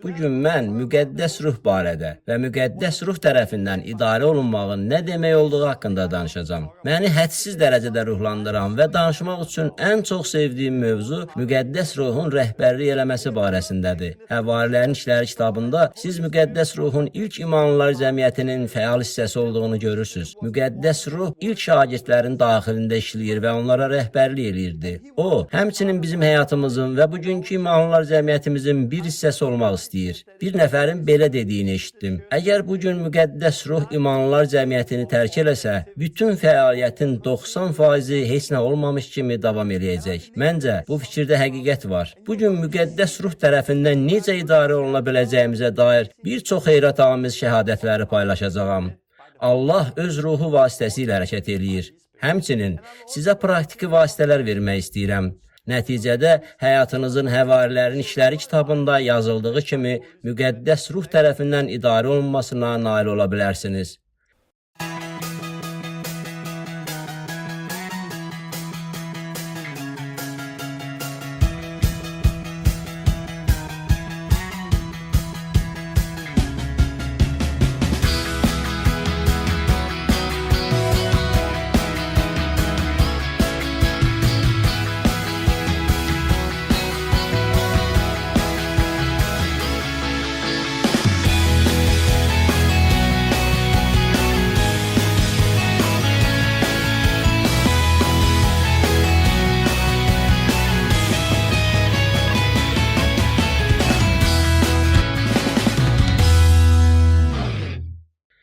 Bugün mən müqəddəs ruh barədə və müqəddəs ruh tərəfindən idarə olunmağın nə demək olduğu haqqında danışacağam. Məni hədsiz dərəcədə ruhlandıran və danışmaq üçün ən çox sevdiyim mövzu müqəddəs ruhun rəhbərlik eləməsi barəsindədir. Həvarilərin İşləri kitabında siz müqəddəs ruhun ilk imanlılar cəmiyyətinin fəal hissəsi olduğunu görürsünüz. Müqəddəs ruh ilk şagirdlərin daxilində işləyir və onlara rəhbərlik eləyirdi. O, həmçinin bizim həyatımızın və bugünkü imanlılar cəmiyyətimizin bir hissəsi olmaq istəyir. Bir nəfərin belə dediyini eşitdim. Əgər bugün müqəddəs ruh imanlılar cəmiyyətini tərk eləsə, bütün fəaliyyətin 90%-i heç nə olmamış kimi davam eləyəcək. Məncə, bu fikirdə həqiqət var. Bugün müqəddəs ruh tərəfindən necə idarə oluna biləcəyimizə dair bir çox heyrətamiz şəhadətləri paylaşacağam. Allah öz ruhu vasitəsilə hərəkət eləyir. Həmçinin sizə praktiki vasitələr vermək istəyirəm. Nəticədə həyatınızın Həvarilərin İşləri kitabında yazıldığı kimi müqəddəs ruh tərəfindən idarə olunmasına nail ola bilərsiniz.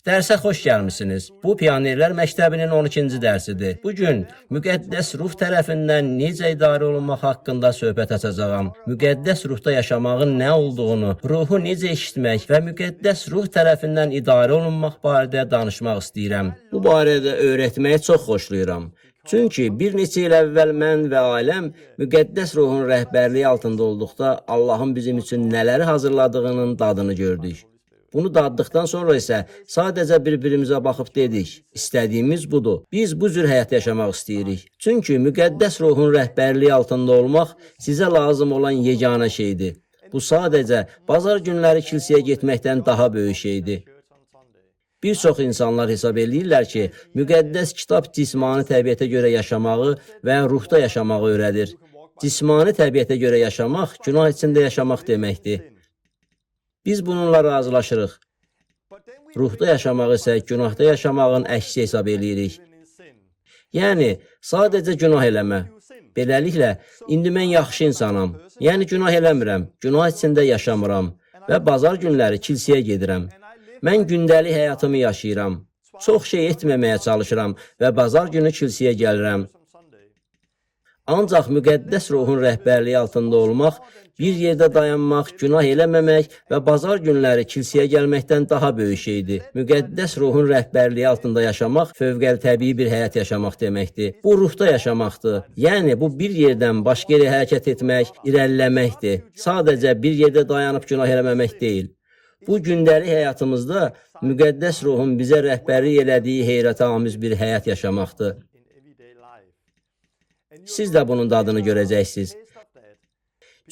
Dərsə xoş gəlmisiniz. Bu Pionerlər Məktəbinin 12-ci dərsidir. Bugün müqəddəs ruh tərəfindən necə idarə olunmaq haqqında söhbət açacağam. Müqəddəs ruhda yaşamağın nə olduğunu, ruhu necə eşitmək və müqəddəs ruh tərəfindən idarə olunmaq barədə danışmaq istəyirəm. Bu barədə öyrətməyi çox xoşlayıram. Çünki bir neçə il əvvəl mən və ailəm müqəddəs ruhun rəhbərliyi altında olduqda Allahın bizim üçün nələri hazırladığının dadını gördük. Bunu daddıqdan sonra isə sadəcə bir-birimizə baxıb dedik, istədiyimiz budur. Biz bu cür həyat yaşamaq istəyirik. Çünki müqəddəs ruhun rəhbərliyi altında olmaq sizə lazım olan yeganə şeydir. Bu sadəcə bazar günləri kilsəyə getməkdən daha böyük şeydir. Bir çox insanlar hesab edirlər ki, müqəddəs kitab cismani təbiətə görə yaşamağı və ruhda yaşamağı öyrədir. Cismani təbiətə görə yaşamaq günah içində yaşamaq deməkdir. Biz bununla razılaşırıq. Ruhda yaşamaq isə günahda yaşamağın əksi hesab edirik. Yəni, sadəcə günah eləmə. Beləliklə, indi mən yaxşı insanam. Yəni, günah eləmirəm, günah içində yaşamıram və bazar günləri kilsəyə gedirəm. Mən gündəlik həyatımı yaşayıram. Çox şey etməməyə çalışıram və bazar günü kilsəyə gəlirəm. Ancaq müqəddəs ruhun rəhbərliyi altında olmaq, bir yerdə dayanmaq, günah eləməmək və bazar günləri kilsəyə gəlməkdən daha böyük şeydir. Müqəddəs ruhun rəhbərliyi altında yaşamaq fövqəltəbii bir həyat yaşamaq deməkdir. Bu ruhda yaşamaqdır. Yəni, bu bir yerdən başqa yerə hərəkət etmək, irəliləməkdir. Sadəcə bir yerdə dayanıb günah eləməmək deyil. Bu gündəlik həyatımızda müqəddəs ruhun bizə rəhbərlik elədiyi heyrətamiz bir həyat yaşamaqdır. Siz də bunun dadını görəcəksiniz.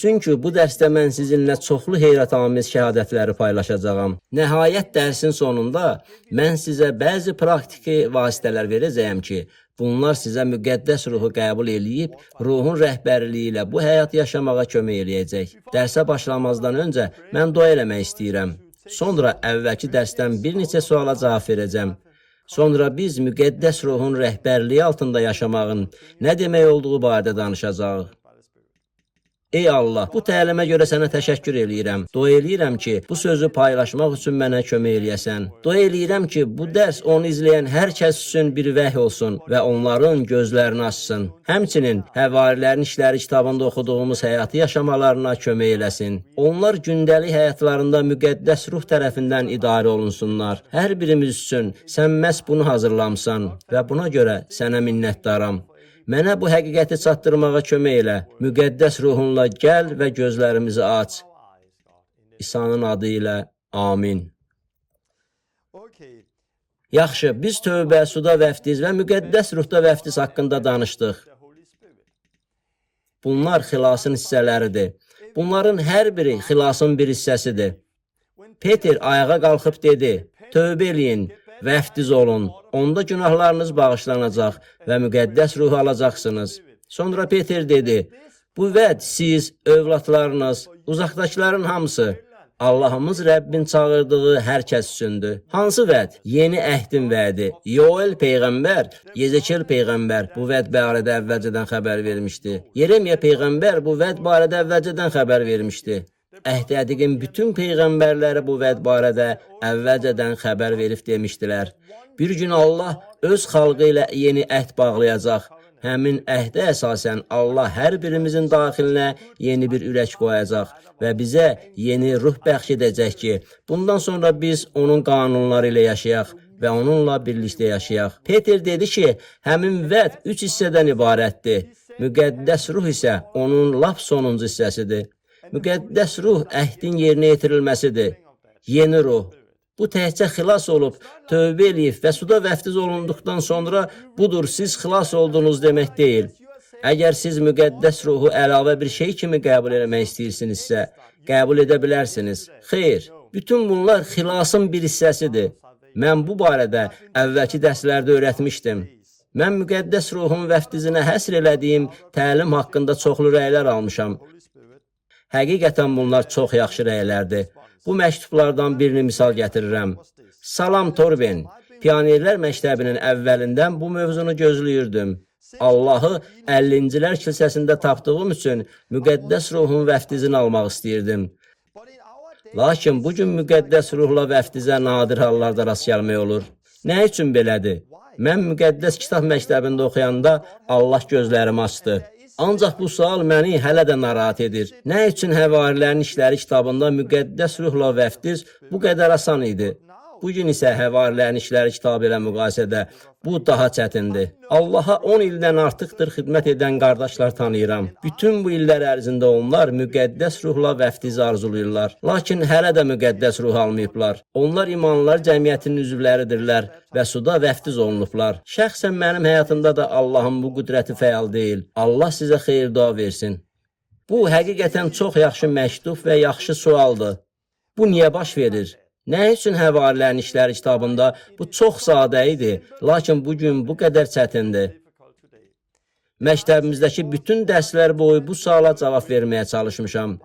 Çünki bu dərsdə mən sizinlə çoxlu heyrətamiz şəhadətləri paylaşacağam. Nəhayət dərsin sonunda mən sizə bəzi praktiki vasitələr verəcəyəm ki, bunlar sizə müqəddəs ruhu qəbul eləyib, ruhun rəhbərliyi ilə bu həyat yaşamağa kömək eləyəcək. Dərsə başlamazdan öncə mən dua eləmək istəyirəm. Sonra əvvəlki dərsdən bir neçə suala cavab verəcəm. Sonra biz müqəddəs ruhun rəhbərliyi altında yaşamağın nə demək olduğu barədə danışacağıq. Ey Allah, bu təlimə görə sənə təşəkkür eləyirəm. Dua eləyirəm ki, bu sözü paylaşmaq üçün mənə kömək eləyəsən. Dua eləyirəm ki, bu dərs onu izləyən hər kəs üçün bir vəhy olsun və onların gözlərini açsın. Həmçinin Həvarilərin İşləri kitabında oxuduğumuz həyatı yaşamalarına kömək eləsin. Onlar gündəlik həyatlarında müqəddəs ruh tərəfindən idarə olunsunlar. Hər birimiz üçün sən məhz bunu hazırlamısan və buna görə sənə minnətdaram. Mənə bu həqiqəti çatdırmağa kömək elə. Müqəddəs ruhunla gəl və gözlərimizi aç. İsa'nın adı ilə amin. Yaxşı, biz tövbə, suda vəftiz və müqəddəs ruhda vəftiz haqqında danışdıq. Bunlar xilasın hissələridir. Bunların hər biri xilasın bir hissəsidir. Peter ayağa qalxıb dedi, tövbə eləyin, vəftiz olun, onda günahlarınız bağışlanacaq və müqəddəs ruhu alacaqsınız. Sonra Peter dedi, bu vəd siz, övladlarınız, uzaqdakıların hamısı, Allahımız Rəbbin çağırdığı hər kəs üçündür. Hansı vəd? Yeni əhdin vədi. Yoel peyğəmbər, Yezekiel peyğəmbər bu vəd barədə əvvəlcədən xəbər vermişdi. Yeremiya peyğəmbər bu vəd barədə əvvəlcədən xəbər vermişdi. Əhd Ədiqin bütün peyğəmbərləri bu vəd barədə əvvəlcədən xəbər verib demişdilər. Bir gün Allah öz xalqı ilə yeni əhd bağlayacaq. Həmin əhdə əsasən Allah hər birimizin daxilinə yeni bir ürək qoyacaq və bizə yeni ruh bəxş edəcək ki, bundan sonra biz onun qanunları ilə yaşayaq və onunla birlikdə yaşayaq. Peter dedi ki, həmin vəd 3 hissədən ibarətdir. Müqəddəs ruh isə onun lap sonuncu hissəsidir. Müqəddəs ruh əhdin yerinə yetirilməsidir. Yeni ruh. Bu təhcə xilas olub, tövbə eləyib və suda vəftiz olunduqdan sonra budur, siz xilas oldunuz demək deyil. Əgər siz müqəddəs ruhu əlavə bir şey kimi qəbul etmək istəyirsinizsə, qəbul edə bilərsiniz. Xeyr, bütün bunlar xilasın bir hissəsidir. Mən bu barədə əvvəlki dərslərdə öyrətmişdim. Mən müqəddəs ruhun vəftizinə həsr elədiyim təlim haqqında çoxlu rəylər almışam. Həqiqətən bunlar çox yaxşı rəylərdir. Bu məktublardan birini misal gətirirəm. Salam Torben, Pionerlər Məktəbinin əvvəlindən bu mövzunu gözləyirdim. Allahı 50-cilər kilsəsində tapdığım üçün müqəddəs ruhun vəftizini almaq istəyirdim. Lakin bugün müqəddəs ruhla vəftizə nadir hallarda rast gəlmək olur. Nə üçün belədir? Mən müqəddəs kitab məktəbində oxuyanda Allah gözlərimi açdı. Ancaq bu sual məni hələ də narahat edir. Nə üçün Həvarilərin İşləri kitabında müqəddəs ruhla vəftiz bu qədər asan idi? Bugün isə Həvarilərin İşləri kitabı ilə müqayisədə bu daha çətindir. Allaha 10 ildən artıqdır xidmət edən qardaşlar tanıyıram. Bütün bu illər ərzində onlar müqəddəs ruhla vəftizi arzulayırlar. Lakin hələ də müqəddəs ruh almayıblar. Onlar imanlılar cəmiyyətinin üzvləridirlər və suda vəftiz olunublar. Şəxsən mənim həyatımda da Allahın bu qüdrəti fəal deyil. Allah sizə xeyir dua versin. Bu həqiqətən çox yaxşı məktub və yaxşı sualdır. Bu niyə baş verir? Nə üçün Həvarilərin İşləri kitabında bu çox sadə idi, lakin bugün bu qədər çətindir? Məktəbimizdəki bütün dərslər boyu bu suala cavab verməyə çalışmışam.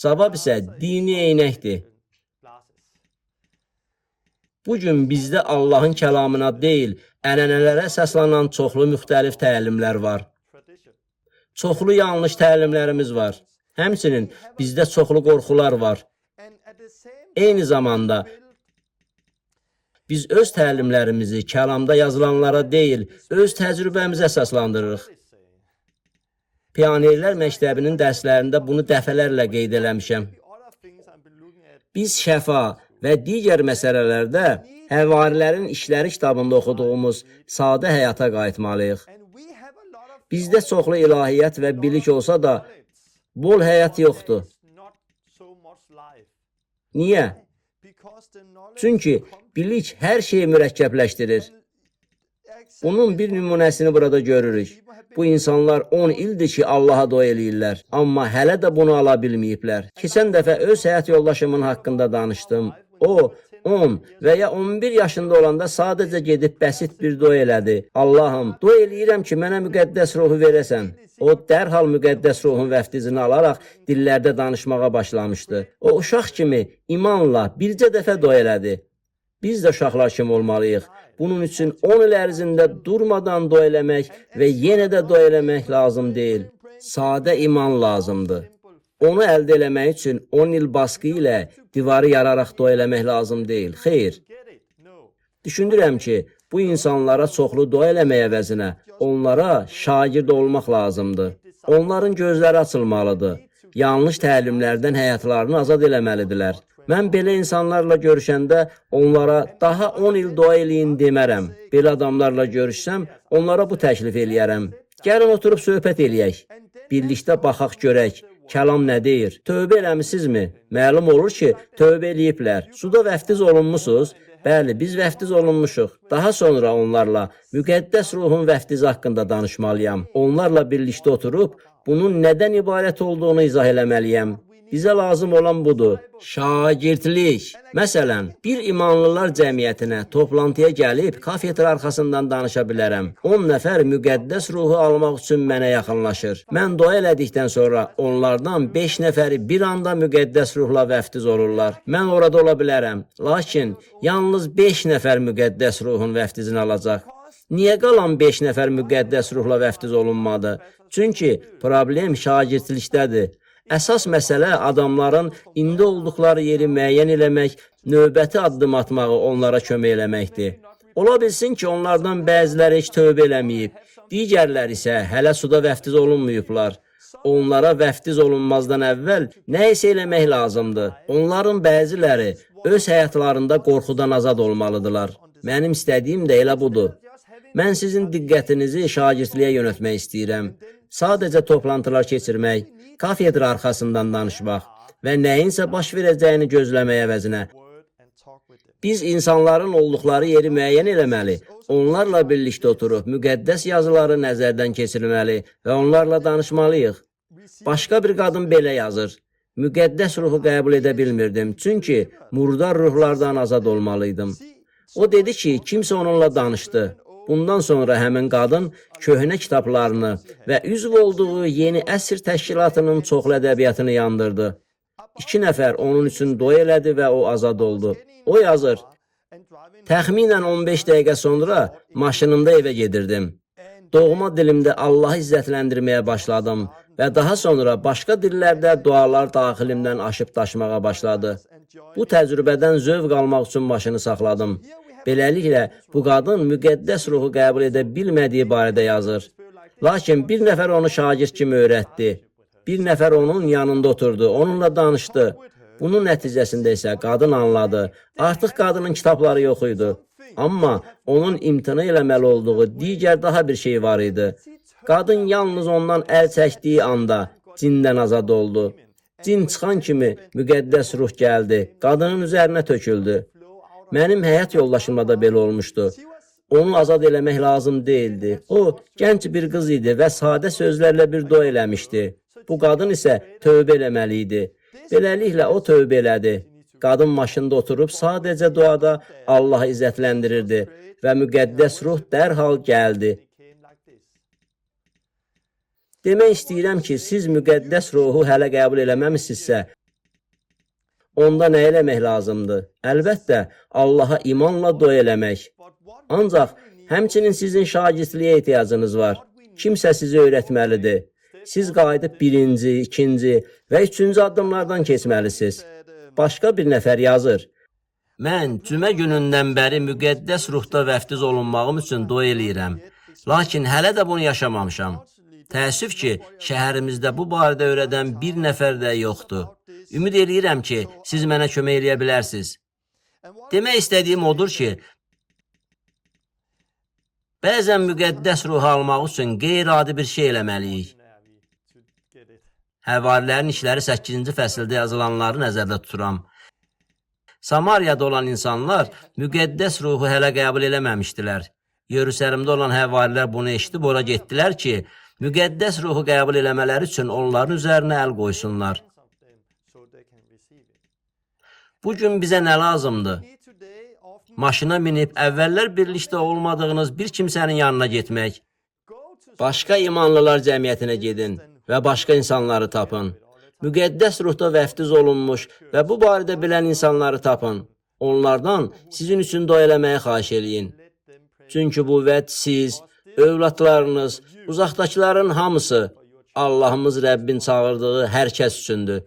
Cavab isə dini eynəkdir. Bugün bizdə Allahın kəlamına deyil, ənənələrə əsaslanan çoxlu müxtəlif təlimlər var. Çoxlu yanlış təlimlərimiz var. Həmçinin bizdə çoxlu qorxular var. Eyni zamanda biz öz təlimlərimizi kəlamda yazılanlara deyil, öz təcrübəmizə əsaslandırırıq. Pionerlər Məktəbinin dərslərində bunu dəfələrlə qeyd eləmişəm. Biz şəfa və digər məsələlərdə Həvarilərin İşləri kitabında oxuduğumuz sadə həyata qayıtmalıyıq. Bizdə çoxlu ilahiyyat və bilik olsa da, bol həyat yoxdur. Niyə? Çünki bilik hər şeyi mürəkkəbləşdirir. Bunun bir nümunəsini burada görürük. Bu insanlar 10 ildir ki, Allaha dua eləyirlər, amma hələ də bunu ala bilməyiblər. Keçən dəfə öz həyat yoldaşımın haqqında danışdım. O, 10 və ya 11 yaşında olanda sadəcə gedib bəsit bir dua elədi. Allahım, dua eləyirəm ki, mənə müqəddəs ruhu verəsən. O, dərhal müqəddəs ruhun vəftizini alaraq dillərdə danışmağa başlamışdı. O, uşaq kimi imanla bircə dəfə dua elədi. Biz də uşaqlar kimi olmalıyıq. Bunun üçün 10 il ərzində durmadan dua eləmək və yenə də dua eləmək lazım deyil. Sadə iman lazımdır. Onu əldə eləmək üçün 10 il baskı ilə divarı yararaq dua eləmək lazım deyil. Xeyr. Düşünürəm ki, bu insanlara çoxlu dua eləmək əvəzinə onlara şagird olmaq lazımdır. Onların gözləri açılmalıdır. Yanlış təlimlərdən həyatlarını azad eləməlidirlər. Mən belə insanlarla görüşəndə onlara daha 10 il dua eləyin demərəm. Belə adamlarla görüşsəm, onlara bu təklif eləyərəm. Gəlin oturub söhbət eləyək. Birlikdə baxaq görək. Kəlam nə deyir? Tövbə eləmisinizmi? Məlum olur ki, tövbə eləyiblər. Suda vəftiz olunmusunuz? Bəli, biz vəftiz olunmuşuq. Daha sonra onlarla müqəddəs ruhun vəftizi haqqında danışmalıyam. Onlarla birlikdə oturub Bunun nədən ibarət olduğunu izah eləməliyəm. Bizə lazım olan budur. Şagirdlik. Məsələn, bir imanlılar cəmiyyətinə toplantıya gəlib kafedra arxasından danışa bilərəm. 10 nəfər müqəddəs ruhu almaq üçün mənə yaxınlaşır. Mən dua elədikdən sonra onlardan 5 nəfəri bir anda müqəddəs ruhla vəftiz olurlar. Mən orada ola bilərəm. Lakin yalnız 5 nəfər müqəddəs ruhun vəftizini alacaq. Niyə qalan 5 nəfər müqəddəs ruhla vəftiz olunmadı? Çünki problem şagirdlikdədir. Əsas məsələ adamların indi olduqları yeri müəyyən eləmək, növbəti addım atmağı onlara kömək eləməkdir. Ola bilsin ki, onlardan bəziləri heç tövbə eləməyib, digərləri isə hələ suda vəftiz olunmayıblar. Onlara vəftiz olunmazdan əvvəl nə isə eləmək lazımdır. Onların bəziləri öz həyatlarında qorxudan azad olmalıdırlar. Mənim istədiyim də elə budur. Mən sizin diqqətinizi şagirdliyə yönəltmək istəyirəm. Sadəcə toplantılar keçirmək, kafedra arxasından danışmaq və nəyinsə baş verəcəyini gözləmək əvəzinə. Biz insanların olduqları yeri müəyyən eləməli, onlarla birlikdə oturub müqəddəs yazıları nəzərdən keçirməli və onlarla danışmalıyıq. Başqa bir qadın belə yazır. Müqəddəs ruhu qəbul edə bilmirdim, çünki murdar ruhlardan azad olmalıydım. O dedi ki, kimsə onunla danışdı. Bundan sonra həmin qadın köhnə kitablarını və üzv olduğu yeni əsr təşkilatının çoxlu ədəbiyyatını yandırdı. 2 nəfər onun üçün dua elədi və o azad oldu. O yazır, təxminən 15 dəqiqə sonra maşınımda evə gedirdim. Doğma dilimdə Allahı izzətləndirməyə başladım və daha sonra başqa dillərdə dualar daxilimdən aşıb daşmağa başladı. Bu təcrübədən zövq almaq üçün maşını saxladım. Beləliklə, bu qadın müqəddəs ruhu qəbul edə bilmədiyi barədə yazır. Lakin bir nəfər onu şagird kimi öyrətdi. Bir nəfər onun yanında oturdu, onunla danışdı. Bunun nəticəsində isə qadın anladı. Artıq qadının kitabları yox idi. Amma onun imtina eləməli olduğu digər daha bir şey var idi. Qadın yalnız ondan əl çəkdiyi anda cindən azad oldu. Cin çıxan kimi müqəddəs ruh gəldi, qadının üzərinə töküldü. Mənim həyat yoldaşımla da belə olmuşdu. Onu azad eləmək lazım deyildi. O, gənc bir qız idi və sadə sözlərlə bir dua eləmişdi. Bu qadın isə tövbə eləməli idi. Beləliklə, o tövbə elədi. Qadın maşında oturub sadəcə duada Allahı izzətləndirirdi və müqəddəs ruh dərhal gəldi. Demək istəyirəm ki, siz müqəddəs ruhu hələ qəbul eləməmisinizsə, onda nə eləmək lazımdır? Əlbəttə, Allaha imanla dua eləmək. Ancaq həmçinin sizin şagirdliyə ehtiyacınız var. Kimsə sizi öyrətməlidir. Siz qayıdıb 1-ci, 2-ci və 3-cü addımlardan keçməlisiniz. Başqa bir nəfər yazır. Mən cümə günündən bəri müqəddəs ruhda vəftiz olunmağım üçün dua eləyirəm. Lakin hələ də bunu yaşamamışam. Təəssüf ki, şəhərimizdə bu barədə öyrədən bir nəfər də yoxdur. Ümid eləyirəm ki, siz mənə kömək eləyə bilərsiniz. Demək istədiyim odur ki, bəzən müqəddəs ruhu almaq üçün qeyri-adi bir şey eləməliyik. Həvarilərin işləri 8-ci fəsildə yazılanları nəzərdə tuturam. Samariyada olan insanlar müqəddəs ruhu hələ qəbul eləməmişdilər. Yerusəlimdə olan həvarilər bunu eşidib ora getdilər ki, müqəddəs ruhu qəbul eləmələri üçün onların üzərinə əl qoysunlar. Bugün bizə nə lazımdır? Maşına minib əvvəllər birlikdə olmadığınız bir kimsənin yanına getmək. Başqa imanlılar cəmiyyətinə gedin və başqa insanları tapın. Müqəddəs ruhda vəftiz olunmuş və bu barədə bilən insanları tapın. Onlardan sizin üçün dua eləməyi xahiş eləyin. Çünki bu vəd siz, övladlarınız, uzaqdakıların hamısı, Allahımız Rəbbin çağırdığı hər kəs üçündür.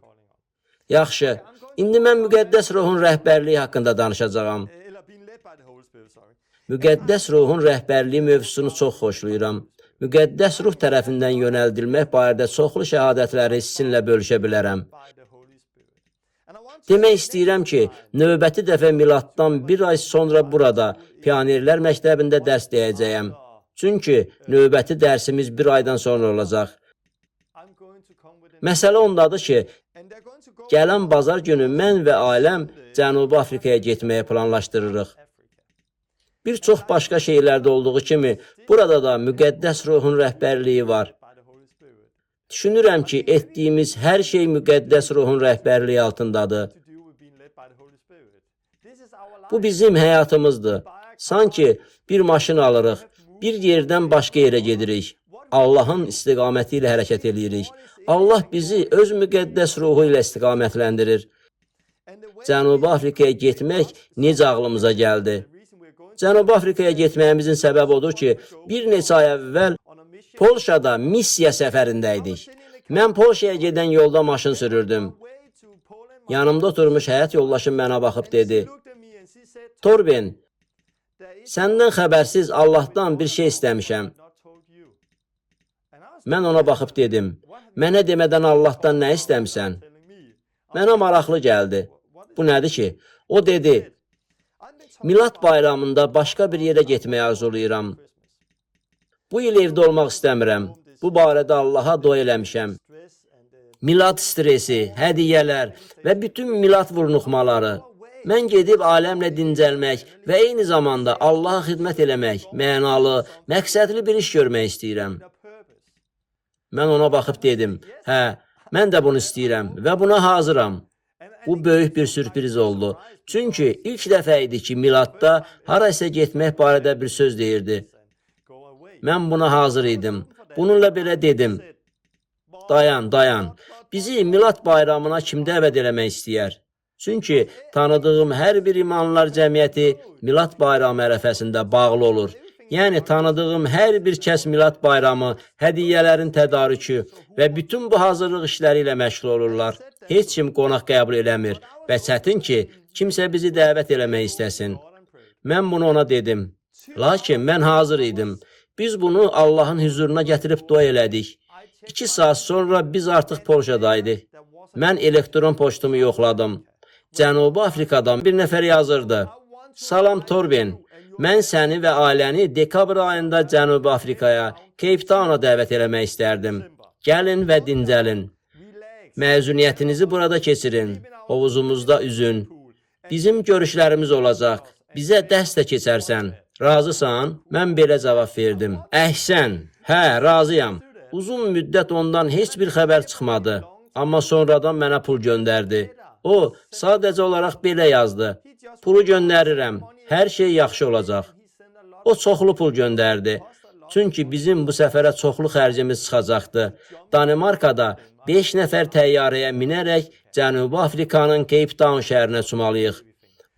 Yaxşı. İndi mən müqəddəs ruhun rəhbərliyi haqqında danışacağam. Müqəddəs ruhun rəhbərliyi mövzusunu çox xoşlayıram. Müqəddəs ruh tərəfindən yönəldilmək barədə çoxlu şəhadətləri sizinlə bölüşə bilərəm. Demək istəyirəm ki, növbəti dəfə miladdan bir ay sonra burada Pionerlər məktəbində dərs deyəcəyəm. Çünki növbəti dərsimiz bir aydan sonra olacaq. Məsələ ondadır ki, gələn bazar günü mən və ailəm Cənubi Afrikaya getməyə planlaşdırırıq. Bir çox başqa şeylərdə olduğu kimi, burada da müqəddəs ruhun rəhbərliyi var. Düşünürəm ki, etdiyimiz hər şey müqəddəs ruhun rəhbərliyi altındadır. Bu bizim həyatımızdır. Sanki bir maşın alırıq, bir yerdən başqa yerə gedirik. Allahın istiqaməti ilə hərəkət edirik. Allah bizi öz müqəddəs ruhu ilə istiqamətləndirir. Cənubi Afrikaya getmək necə ağlımıza gəldi? Cənubi Afrikaya getməyimizin səbəbi odur ki, bir neçə ay əvvəl Polşada missiya səfərindəydik. Mən Polşaya gedən yolda maşın sürürdüm. Yanımda oturmuş həyat yoldaşım mənə baxıb dedi: Torben, səndən xəbərsiz Allahdan bir şey istəmişəm. Mən ona baxıb dedim: Mənə demədən Allahdan nə istəmişsən? Mənə maraqlı gəldi. Bu nədir ki? O dedi: Milad bayramında başqa bir yerə getməyə arzulayıram. Bu il evdə olmaq istəmirəm. Bu barədə Allaha dua eləmişəm. Milad stresi, hədiyyələr və bütün milad vurnuxmaları. Mən gedib aləmlə dincəlmək və eyni zamanda Allaha xidmət eləmək, mənalı, məqsədli bir iş görmək istəyirəm. Mən ona baxıb dedim: Hə, mən də bunu istəyirəm və buna hazıram. Bu böyük bir sürpriz oldu. Çünki ilk dəfə idi ki, miladda haraysa getmək barədə bir söz deyirdi. Mən buna hazır idim. Bununla belə dedim: Dayan. Bizi milad bayramına kim dəvət eləmək istəyər? Çünki tanıdığım hər bir imanlılar cəmiyyəti milad bayramı ərəfəsində bağlı olur. Yəni tanıdığım hər bir kəs milad bayramı, hədiyyələrin tədarükü və bütün bu hazırlıq işləri ilə məşğul olurlar. Heç kim qonaq qəbul eləmir və çətin ki, kimsə bizi dəvət eləmək istəsin. Mən bunu ona dedim. Lakin mən hazır idim. Biz bunu Allahın huzuruna gətirib dua elədik. 2 saat sonra biz artıq Polşadaydıq. Mən elektron poçtumu yoxladım. Cənubi Afrikadan bir nəfər yazırdı: Salam Torben, mən səni və ailəni dekabr ayında Cənubi Afrikaya, Cape Town'a dəvət eləmək istərdim. Gəlin və dincəlin. Məzuniyyətinizi burada keçirin. Hovuzumuzda üzün. Bizim görüşlərimiz olacaq. Bizə dərs də keçərsən. Razısan? Mən belə cavab verdim. Əhsən. Hə, razıyam. Uzun müddət ondan heç bir xəbər çıxmadı. Amma sonradan mənə pul göndərdi. O, sadəcə olaraq belə yazdı: Pulu göndərirəm. Hər şey yaxşı olacaq. O çoxlu pul göndərdi. Çünki bizim bu səfərə çoxlu xərcimiz çıxacaqdı. Danimarkada 5 nəfər təyyarəyə minərək Cənubi Afrikanın Cape Town şəhərinə uçmalıyıq.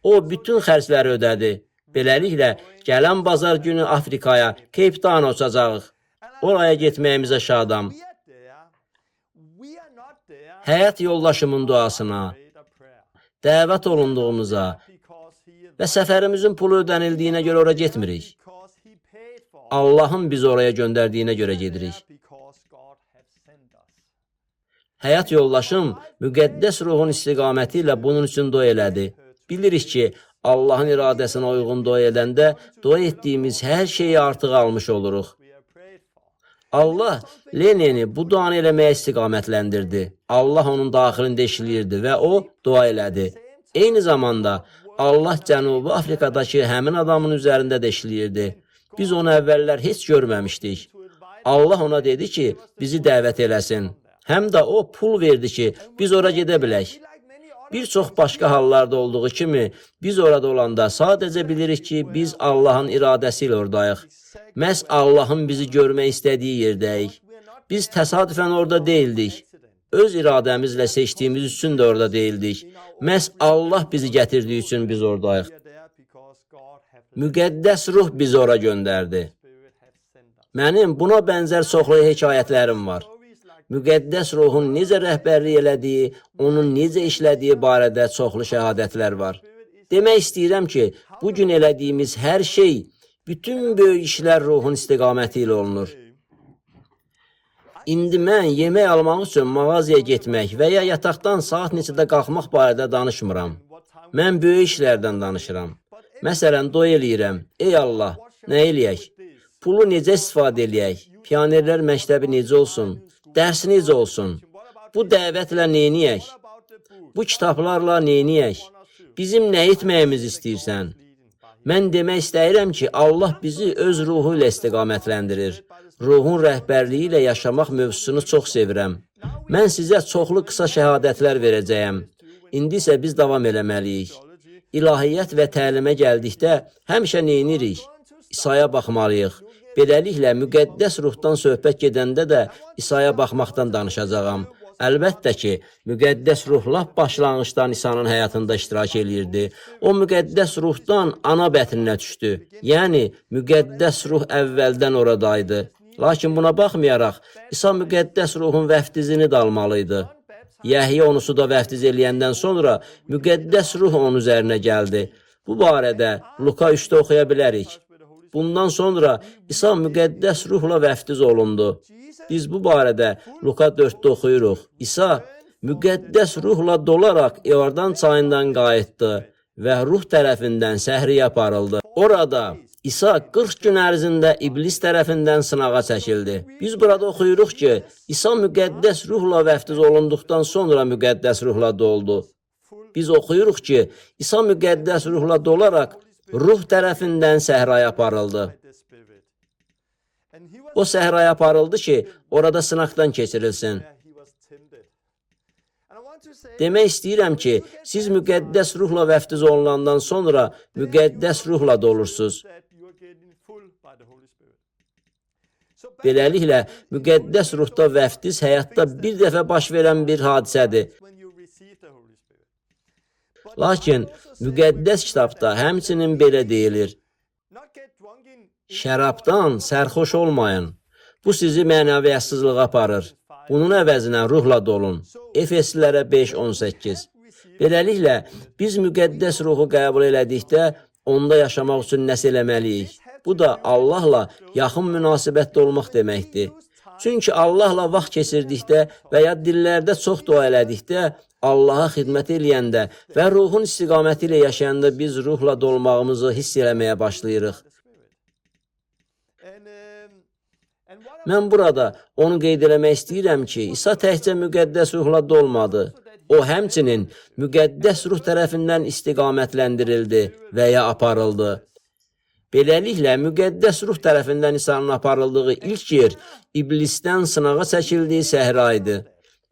O bütün xərcləri ödədi. Beləliklə, gələn bazar günü Afrikaya, Cape Town'a uçacağıq. Oraya getməyimizə şadam. Həyat yoldaşımın duasına, dəvət olunduğumuza və səfərimizin pulu ödənildiyinə görə ora getmirik. Allahın bizi oraya göndərdiyinə görə gedirik. Həyat yoldaşım müqəddəs ruhun istiqaməti ilə bunun üçün dua elədi. Bilirik ki, Allahın iradəsinə uyğun dua edəndə dua etdiyimiz hər şeyi artıq almış oluruq. Allah Lenini bu duanı eləməyə istiqamətləndirdi. Allah onun daxilində işləyirdi və o dua elədi. Eyni zamanda Allah Cənubi Afrikadakı həmin adamın üzərində də işləyirdi. Biz onu əvvəllər heç görməmişdik. Allah ona dedi ki, bizi dəvət eləsin. Həm də o pul verdi ki, biz ora gedə bilək. Bir çox başqa hallarda olduğu kimi, biz orada olanda sadəcə bilirik ki, biz Allahın iradəsi ilə oradayıq. Məhz Allahın bizi görmək istədiyi yerdəyik. Biz təsadüfən orada deyildik. Öz iradəmizlə seçdiyimiz üçün də orada deyildik. Məhz Allah bizi gətirdiyi üçün biz oradayıq. Müqəddəs ruh bizi ora göndərdi. Mənim buna bənzər çoxlu hekayətlərim var. Müqəddəs ruhun necə rəhbərlik elədiyi, onun necə işlədiyi barədə çoxlu şəhadətlər var. Demək istəyirəm ki, bugün elədiyimiz hər şey, bütün böyük işlər ruhun istiqaməti ilə olunur. İndi mən yemək almaq üçün mağazaya getmək və ya yataqdan saat neçədə qalxmaq barədə danışmıram. Mən böyük işlərdən danışıram. Məsələn, dua eləyirəm. Ey Allah, nə eləyək? Pulu necə istifadə eləyək? Pionerlər məktəbi necə olsun? Dərs necə olsun? Bu dəvətlə neyniyək? Bu kitablarla neyniyək? Bizim nə etməyimizi istəyirsən? Mən demək istəyirəm ki, Allah bizi öz ruhu ilə istiqamətləndirir. ruhun rəhbərliyi ilə yaşamaq mövzusunu çox sevirəm. Mən sizə çoxlu qısa şəhadətlər verəcəyəm. İndi isə biz davam eləməliyik. İlahiyyat və təlimə gəldikdə həmişə neynirik? İsa'ya baxmalıyıq. Beləliklə, müqəddəs ruhdan söhbət gedəndə də İsa'ya baxmaqdan danışacağam. Əlbəttə ki, müqəddəs ruh lap başlanğıcdan İsa'nın həyatında iştirak eləyirdi. O müqəddəs ruhdan ana bətninə düşdü. Yəni, müqəddəs ruh əvvəldən oradaydı. Lakin buna baxmayaraq, İsa müqəddəs ruhun vəftizini də almalıydı. Yəhya onu suda vəftiz eləyəndən sonra müqəddəs ruh onun üzərinə gəldi. Bu barədə Luka 3-də oxuya bilərik. Bundan sonra İsa müqəddəs ruhla vəftiz olundu. Biz bu barədə Luka 4-də oxuyuruq. İsa müqəddəs ruhla dolaraq İordan çayından qayıtdı və ruh tərəfindən səhriyə aparıldı. Orada İsa 40 gün ərzində iblis tərəfindən sınağa çəkildi. Biz burada oxuyuruq ki, İsa müqəddəs ruhla vəftiz olunduqdan sonra müqəddəs ruhla doldu. Biz oxuyuruq ki, İsa müqəddəs ruhla dolaraq ruh tərəfindən səhraya aparıldı. O səhraya aparıldı ki, orada sınaqdan keçirilsin. Demək istəyirəm ki, siz müqəddəs ruhla vəftiz olunandan sonra müqəddəs ruhla dolursunuz. Beləliklə, müqəddəs ruhda vəftiz həyatda bir dəfə baş verən bir hadisədir. Lakin müqəddəs kitabda həmçinin belə deyilir. Şərabdan sərxoş olmayın. Bu sizi mənəviyyətsizliyə aparır. Bunun əvəzinə ruhla dolun. Efeslilərə 5:18. Beləliklə, biz müqəddəs ruhu qəbul elədikdə onda yaşamaq üçün nəsə eləməliyik. Bu da Allahla yaxın münasibətdə olmaq deməkdir. Çünki Allahla vaxt keçirdikdə və ya dillərdə çox dua elədikdə, Allaha xidmət eləyəndə və ruhun istiqaməti ilə yaşayanda biz ruhla dolmağımızı hiss eləməyə başlayırıq. Mən burada onu qeyd eləmək istəyirəm ki, İsa təkcə müqəddəs ruhla dolmadı. O, həmçinin müqəddəs ruh tərəfindən istiqamətləndirildi və ya aparıldı. Beləliklə, müqəddəs ruh tərəfindən İsa'nın aparıldığı ilk yer iblisdən sınağa çəkildiyi səhra idi.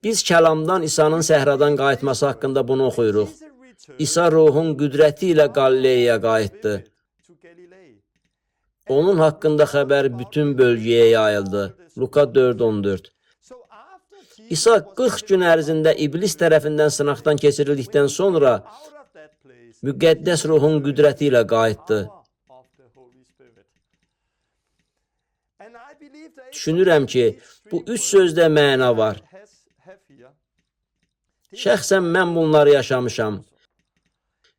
Biz kəlamdan İsa'nın səhradan qayıtması haqqında bunu oxuyuruq. İsa ruhun qüdrəti ilə Qalileyaya qayıtdı. Onun haqqında xəbər bütün bölgəyə yayıldı. Luka 4:14. İsa 40 gün ərzində iblis tərəfindən sınaqdan keçirildikdən sonra müqəddəs ruhun qüdrəti ilə qayıtdı. Düşünürəm ki, bu üç sözdə məna var. Şəxsən mən bunları yaşamışam.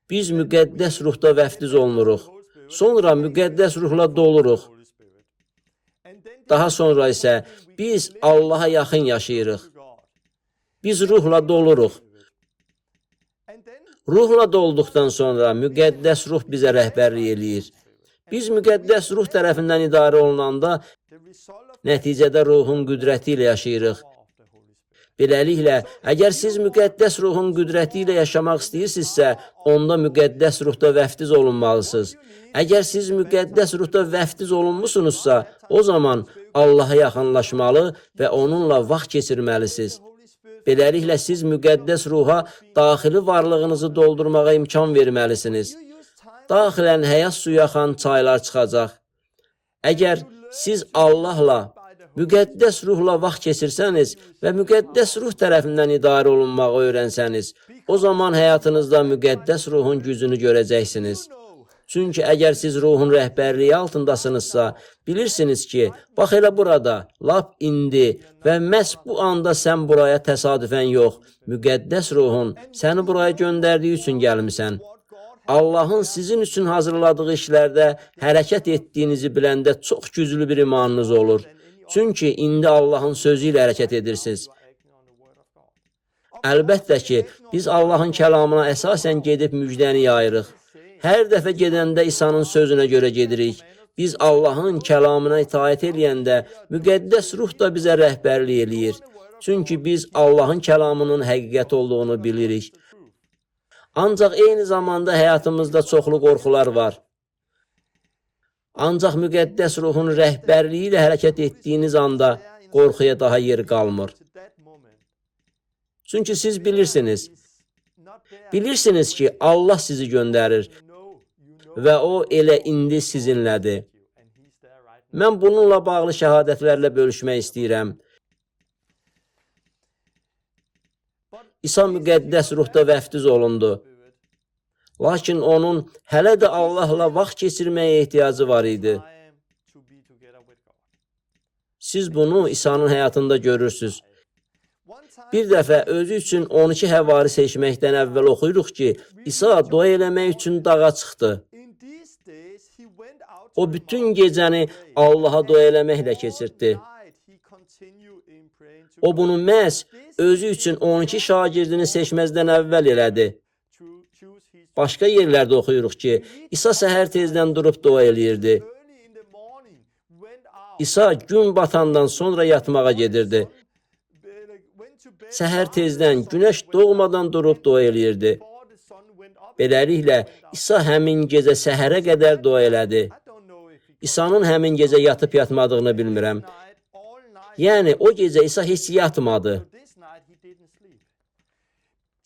Biz müqəddəs ruhda vəftiz olunuruq. Sonra müqəddəs ruhla doluruq. Daha sonra isə biz Allaha yaxın yaşayırıq. Biz ruhla doluruq. Ruhla dolduqdan sonra müqəddəs ruh bizə rəhbərlik eləyir. Biz müqəddəs ruh tərəfindən idarə olunanda nəticədə ruhun qüdrəti ilə yaşayırıq. Beləliklə, əgər siz müqəddəs ruhun qüdrəti ilə yaşamaq istəyirsinizsə, onda müqəddəs ruhda vəftiz olunmalısınız. Əgər siz müqəddəs ruhda vəftiz olunmusunuzsa, o zaman Allaha yaxınlaşmalı və onunla vaxt keçirməlisiniz. Beləliklə, siz müqəddəs ruha daxili varlığınızı doldurmağa imkan verməlisiniz. Daxilən həyat suyu axan çaylar çıxacaq. Əgər siz Allahla, müqəddəs ruhla vaxt keçirsəniz və müqəddəs ruh tərəfindən idarə olunmağı öyrənsəniz, o zaman həyatınızda müqəddəs ruhun gücünü görəcəksiniz. Çünki əgər siz ruhun rəhbərliyi altındasınızsa, bilirsiniz ki, bax elə burada, lap indi və məhz bu anda sən buraya təsadüfən yox, müqəddəs ruhun səni buraya göndərdiyi üçün gəlmisən. Allahın sizin üçün hazırladığı işlərdə hərəkət etdiyinizi biləndə çox güclü bir imanınız olur. Çünki indi Allahın sözü ilə hərəkət edirsiniz. Əlbəttə ki, biz Allahın kəlamına əsasən gedib müjdəni yayırıq. Hər dəfə gedəndə İsa'nın sözünə görə gedirik. Biz Allahın kəlamına itaət eləyəndə müqəddəs ruh da bizə rəhbərlik eləyir. Çünki biz Allahın kəlamının həqiqət olduğunu bilirik. Ancaq eyni zamanda həyatımızda çoxlu qorxular var. Ancaq müqəddəs ruhun rəhbərliyi ilə hərəkət etdiyiniz anda qorxuya daha yer qalmır. Çünki siz bilirsiniz ki, Allah sizi göndərir və o elə indi sizinlədir. Mən bununla bağlı şəhadətlərlə bölüşmək istəyirəm. İsa müqəddəs ruhda vəftiz olundu. Lakin onun hələ də Allahla vaxt keçirməyə ehtiyacı var idi. Siz bunu İsa'nın həyatında görürsünüz. Bir dəfə özü üçün 12 həvari seçməkdən əvvəl oxuyuruq ki, İsa dua eləmək üçün dağa çıxdı. O bütün gecəni Allaha dua eləməklə keçirtdi. O bunu məhz özü üçün 12 şagirdini seçməzdən əvvəl elədi. Başqa yerlərdə oxuyuruq ki, İsa səhər tezdən durub dua eləyirdi. İsa gün batandan sonra yatmağa gedirdi. Səhər tezdən, günəş doğmadan durub dua eləyirdi. Beləliklə, İsa həmin gecə səhərə qədər dua elədi. İsa'nın həmin gecə yatıb yatmadığını bilmirəm. Yəni, o gecə İsa heç yatmadı.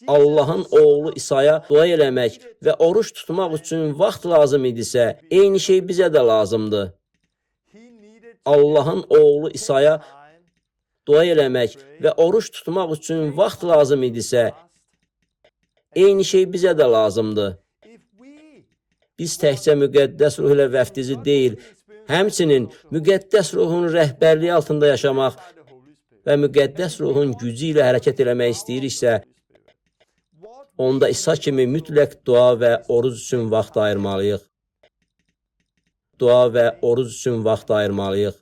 Allahın oğlu İsa'ya dua eləmək və oruç tutmaq üçün vaxt lazım idisə, eyni şey bizə də lazımdır. Allahın oğlu İsa'ya dua eləmək və oruç tutmaq üçün vaxt lazım idisə, eyni şey bizə də lazımdır. Biz təkcə müqəddəs ruh ilə vəftizi deyil, həmçinin müqəddəs ruhun rəhbərliyi altında yaşamaq və müqəddəs ruhun gücü ilə hərəkət eləmək istəyiriksə, onda İsa kimi mütləq dua və oruc üçün vaxt ayırmalıyıq. Dua və oruc üçün vaxt ayırmalıyıq.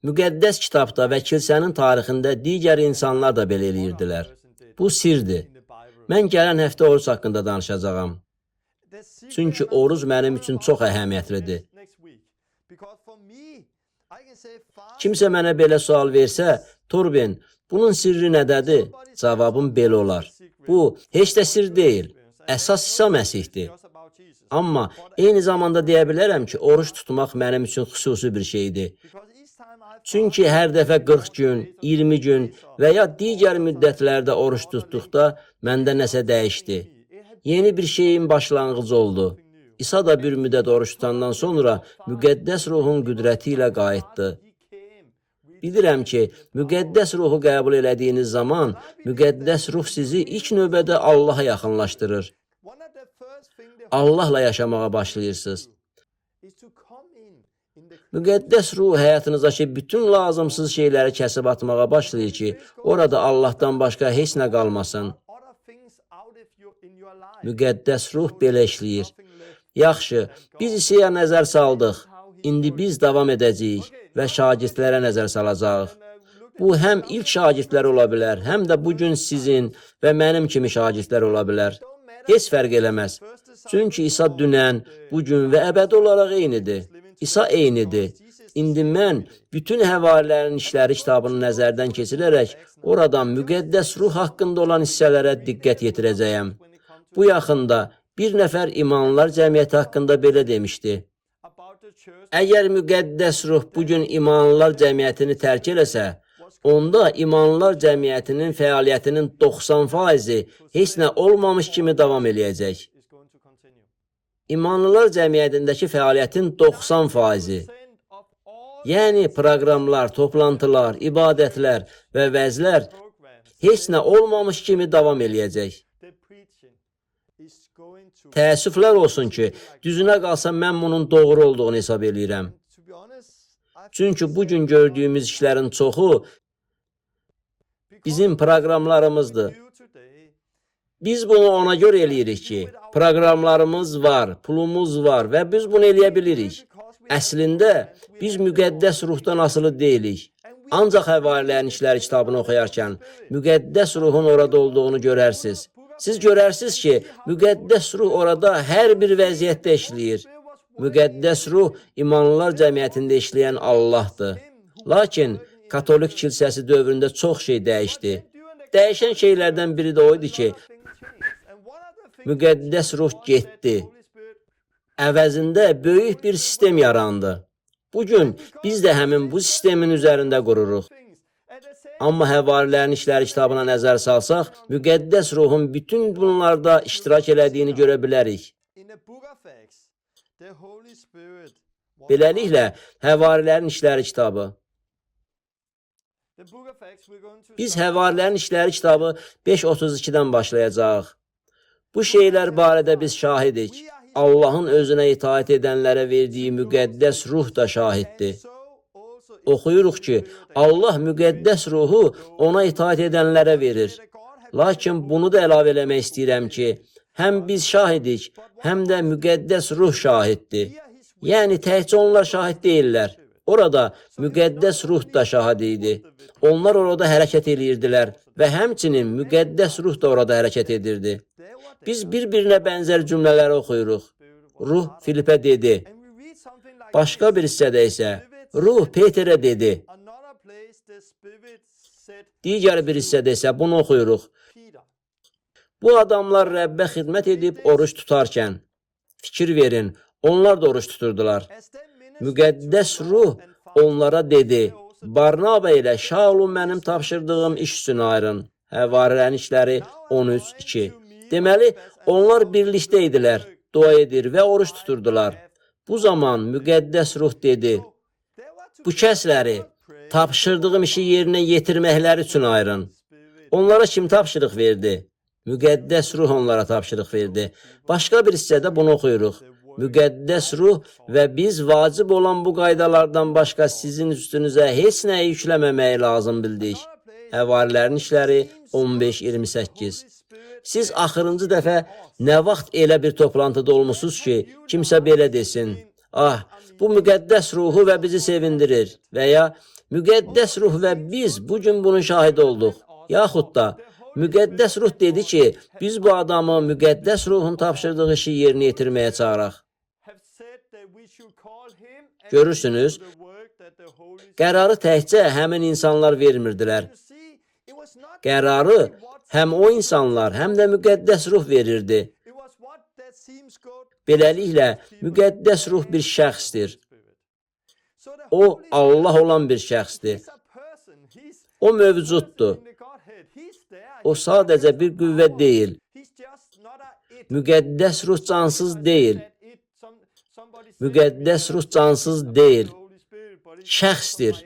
Müqəddəs kitabda və kilsənin tarixində digər insanlar da belə eləyirdilər. Bu sirdir. Mən gələn həftə oruc haqqında danışacağam. Çünki oruc mənim üçün çox əhəmiyyətlidir. Kimsə mənə belə sual versə, Torben, bunun sirri nədədir? Cavabım belə olar. Bu, heç də sir deyil. Əsas İsa Məsihdir. Amma eyni zamanda deyə bilərəm ki, oruç tutmaq mənim üçün xüsusi bir şeydir. Çünki hər dəfə 40 gün, 20 gün və ya digər müddətlərdə oruç tutduqda məndə nəsə dəyişdi. Yeni bir şeyin başlanğıcı oldu. İsa da bir müddət oruç tutandan sonra müqəddəs ruhun qüdrəti ilə qayıtdı. Bilirəm ki, müqəddəs ruhu qəbul elədiyiniz zaman müqəddəs ruh sizi ilk növbədə Allaha yaxınlaşdırır. Allahla yaşamağa başlayırsınız. Müqəddəs ruh həyatınızdakı bütün lazımsız şeyləri kəsib atmağa başlayır ki, orada Allahdan başqa heç nə qalmasın. Müqəddəs ruh belə işləyir. Yaxşı, biz İsa'ya nəzər saldıq. İndi biz davam edəcəyik və şagirdlərə nəzər salacağıq. Bu, həm ilk şagirdlər ola bilər, həm də bugün sizin və mənim kimi şagirdlər ola bilər. Heç fərq eləməz. Çünki İsa dünən, bugün və əbədi olaraq eynidir. İsa eynidir. İndi mən bütün həvarilərin işləri kitabını nəzərdən keçirərək oradan müqəddəs ruh haqqında olan hissələrə diqqət yetirəcəyəm. Bu yaxında bir nəfər imanlılar cəmiyyəti haqqında belə demişdi. Əgər müqəddəs ruh bugün imanlılar cəmiyyətini tərk eləsə, onda imanlılar cəmiyyətinin fəaliyyətinin 90% heç nə olmamış kimi davam eləyəcək. İmanlılar cəmiyyətindəki fəaliyyətin 90%, yəni proqramlar, toplantılar, ibadətlər və vəzlər heç nə olmamış kimi davam eləyəcək. Təəssüflər olsun ki, düzünə qalsa mən bunun doğru olduğunu hesab eləyirəm. Çünki bugün gördüyümüz işlərin çoxu bizim proqramlarımızdır. Biz bunu ona görə eləyirik ki, proqramlarımız var, pulumuz var və biz bunu eləyə bilirik. Əslində, biz müqəddəs ruhdan asılı deyilik. Ancaq həvarilərin işləri kitabını oxuyarkən müqəddəs ruhun orada olduğunu görərsiniz. Siz görərsiniz ki, müqəddəs ruh orada hər bir vəziyyətdə işləyir. Müqəddəs ruh imanlılar cəmiyyətində işləyən Allahdır. Lakin Katolik kilsəsi dövründə çox şey dəyişdi. Dəyişən şeylərdən biri də o idi ki, müqəddəs ruh getdi. əvəzində böyük bir sistem yarandı. Bugün biz də həmin bu sistemin üzərində qururuq. Amma Həvarilərin İşləri kitabına nəzər salsaq, müqəddəs ruhun bütün bunlarda iştirak elədiyini görə bilərik. Beləliklə, Həvarilərin İşləri kitabı. Biz Həvarilərin İşləri kitabı 5:32-dən başlayacağıq. Bu şeylər barədə biz şahidik. Allahın özünə itaat edənlərə verdiyi müqəddəs ruh da şahiddir. Oxuyuruq ki, Allah müqəddəs ruhu ona itaat edənlərə verir. Lakin bunu da əlavə eləmək istəyirəm ki, həm biz şahidik, həm də müqəddəs ruh şahiddir. Yəni, təkcə onlar şahid deyirlər. Orada müqəddəs ruh da şahid idi. Onlar orada hərəkət edirdilər və həmçinin müqəddəs ruh da orada hərəkət edirdi. Biz bir-birinə bənzər cümlələri oxuyuruq. Ruh Filipə dedi. Başqa bir hissədə isə ruh Peterə dedi. Digər bir hissədə isə bunu oxuyuruq. Bu adamlar Rəbbə xidmət edib oruç tutarkən, fikir verin, onlar da oruç tuturdular. Müqəddəs ruh onlara dedi, Barnaba ilə Şaulun mənim tapşırdığım iş üçün ayırın. Həvarilərin İşləri 13:2. Deməli, onlar birlikdə idilər, dua edir və oruç tuturdular. Bu zaman müqəddəs ruh dedi, bu kəsləri tapşırdığım işi yerinə yetirməkləri üçün ayırın. Onlara kim tapşırıq verdi? Müqəddəs ruh onlara tapşırıq verdi. Başqa bir hissədə bunu oxuyuruq. Müqəddəs ruh və biz vacib olan bu qaydalardan başqa sizin üstünüzə heç nəyi yükləməməyi lazım bildik. Həvarilərin İşləri 15:28. Siz axırıncı dəfə nə vaxt elə bir toplantıda olmusunuz ki, kimsə belə desin, ah, bu müqəddəs ruhu və bizi sevindirir və ya müqəddəs ruh və biz bugün bunun şahidi olduq. Yaxud da müqəddəs ruh dedi ki, biz bu adamı müqəddəs ruhun tapşırdığı işi yerinə yetirməyə çağıraq. Görürsünüz, qərarı təkcə həmin insanlar vermirdilər. Qərarı həm o insanlar, həm də müqəddəs ruh verirdi. Beləliklə, müqəddəs ruh bir şəxsdir. O, Allah olan bir şəxsdir. O mövcuddur. O sadəcə bir qüvvə deyil. Müqəddəs ruh cansız deyil. Müqəddəs ruh cansız deyil. Şəxsdir.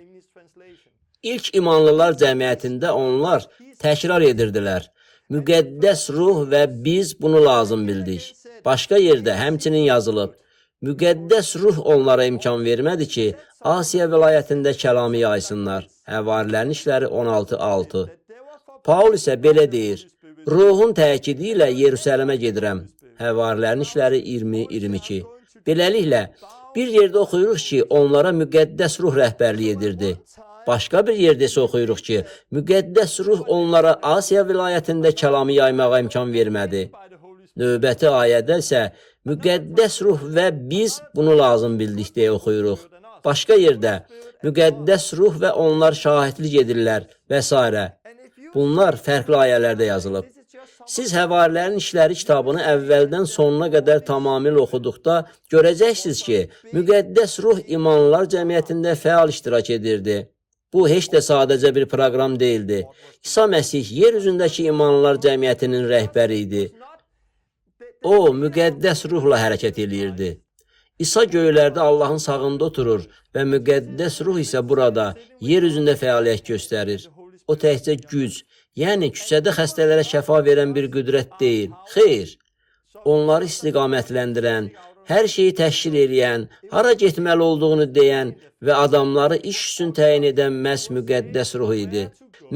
İlk imanlılar cəmiyyətində onlar təkrar edirdilər. Müqəddəs ruh və biz bunu lazım bildik. Başqa yerdə həmçinin yazılıb. Müqəddəs ruh onlara imkan vermədi ki, Asiya vilayətində kəlamı yaysınlar. Həvarilərin İşləri 16:6. Paul isə belə deyir, ruhun təkidi ilə Yerusəlimə gedirəm. Həvarilərin İşləri 20:22. Beləliklə, bir yerdə oxuyuruq ki, onlara müqəddəs ruh rəhbərlik edirdi. Başqa bir yerdə isə oxuyuruq ki, müqəddəs ruh onlara Asiya vilayətində kəlamı yaymağa imkan vermədi. Növbəti ayədə isə müqəddəs ruh və biz bunu lazım bildik deyə oxuyuruq. Başqa yerdə müqəddəs ruh və onlar şahidlik edirlər və s. Bunlar fərqli ayələrdə yazılıb. Siz Həvarilərin İşləri kitabını əvvəldən sonuna qədər tamamilə oxuduqda görəcəksiniz ki, müqəddəs ruh imanlılar cəmiyyətində fəal iştirak edirdi. Bu, heç də sadəcə bir proqram deyildi. İsa Məsih yer üzündəki imanlılar cəmiyyətinin rəhbəri idi. O, müqəddəs ruhla hərəkət eləyirdi. İsa göylərdə Allahın sağında oturur və müqəddəs ruh isə burada, yer üzündə fəaliyyət göstərir. O təkcə güc, yəni küçədə xəstələrə şəfa verən bir qüdrət deyil. Xeyr, onları istiqamətləndirən, hər şeyi təşkil edən, hara getməli olduğunu deyən və adamları iş üçün təyin edən məhz müqəddəs ruh idi.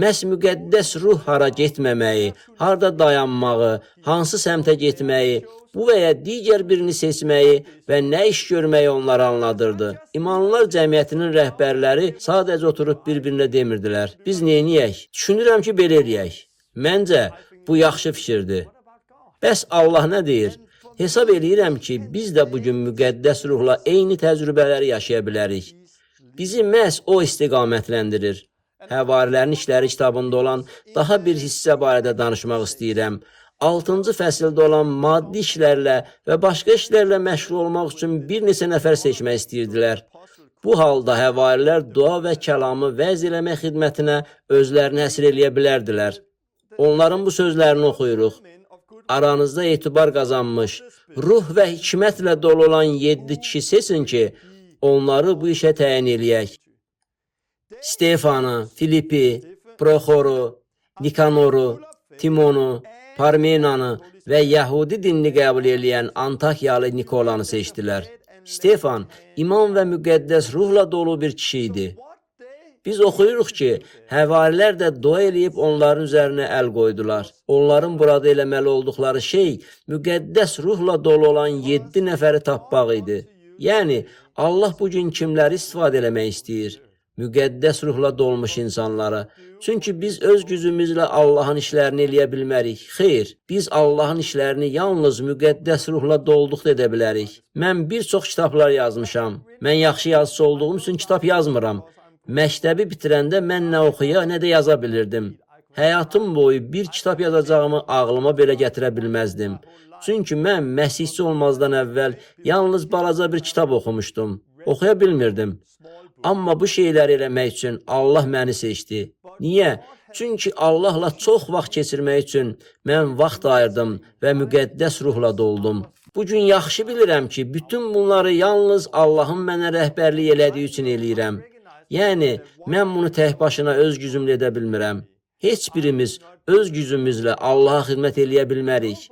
Məhz müqəddəs ruh hara getməməyi, harda dayanmağı, hansı səmtə getməyi, bu və ya digər birini seçməyi və nə iş görməyi onlara anladırdı. İmanlılar cəmiyyətinin rəhbərləri sadəcə oturub bir-birinə demirdilər. Biz neyniyək? Düşünürəm ki, belə eləyək. Məncə, bu yaxşı fikirdir. Bəs Allah nə deyir? Hesab eləyirəm ki, biz də bugün müqəddəs ruhla eyni təcrübələri yaşaya bilərik. Bizi məhz o istiqamətləndirir. Həvarilərin İşləri kitabında olan daha bir hissə barədə danışmaq istəyirəm. 6-cı fəsildə olan maddi işlərlə və başqa işlərlə məşğul olmaq üçün bir neçə nəfər seçmək istəyirdilər. Bu halda həvarilər dua və kəlamı vəz eləmək xidmətinə özlərini həsr eləyə bilərdilər. Onların bu sözlərini oxuyuruq. Aranızda etibar qazanmış, ruh və hikmətlə dolu olan 7 kişi seçin ki, onları bu işə təyin eləyək. Stefanı, Filipi, Proxoru, Nikanoru, Timonu, Parmenanı və Yahudi dinini qəbul eləyən Antakyalı Nikolanı seçdilər. Stefan, iman və müqəddəs ruhla dolu bir kişi idi. Biz oxuyuruq ki, həvarilər də dua eləyib onların üzərinə əl qoydular. Onların burada eləməli olduqları şey, müqəddəs ruhla dolu olan 7 nəfəri tapmaq idi. Yəni, Allah bugün kimləri istifadə eləmək istəyir? Müqəddəs ruhla dolmuş insanları. Çünki biz öz gücümüzlə Allahın işlərini eləyə bilmərik. Xeyr, biz Allahın işlərini yalnız müqəddəs ruhla dolduqda edə bilərik. Mən bir çox kitablar yazmışam. Mən yaxşı yazıcı olduğum üçün kitab yazmıram. Məktəbi bitirəndə mən nə oxuya, nə də yaza bilirdim. Həyatım boyu bir kitab yazacağımı ağlıma belə gətirə bilməzdim. Çünki mən məsihçi olmazdan əvvəl yalnız balaca bir kitab oxumuşdum. Oxuya bilmirdim. Amma bu şeyləri eləmək üçün Allah məni seçdi. Niyə? Çünki Allahla çox vaxt keçirmək üçün mən vaxt ayırdım və müqəddəs ruhla doldum. Bugün yaxşı bilirəm ki, bütün bunları yalnız Allahın mənə rəhbərlik elədiyi üçün eləyirəm. Yəni, mən bunu tək başına öz gücümlə edə bilmirəm. Heç birimiz öz gücümüzlə Allaha xidmət eləyə bilmərik.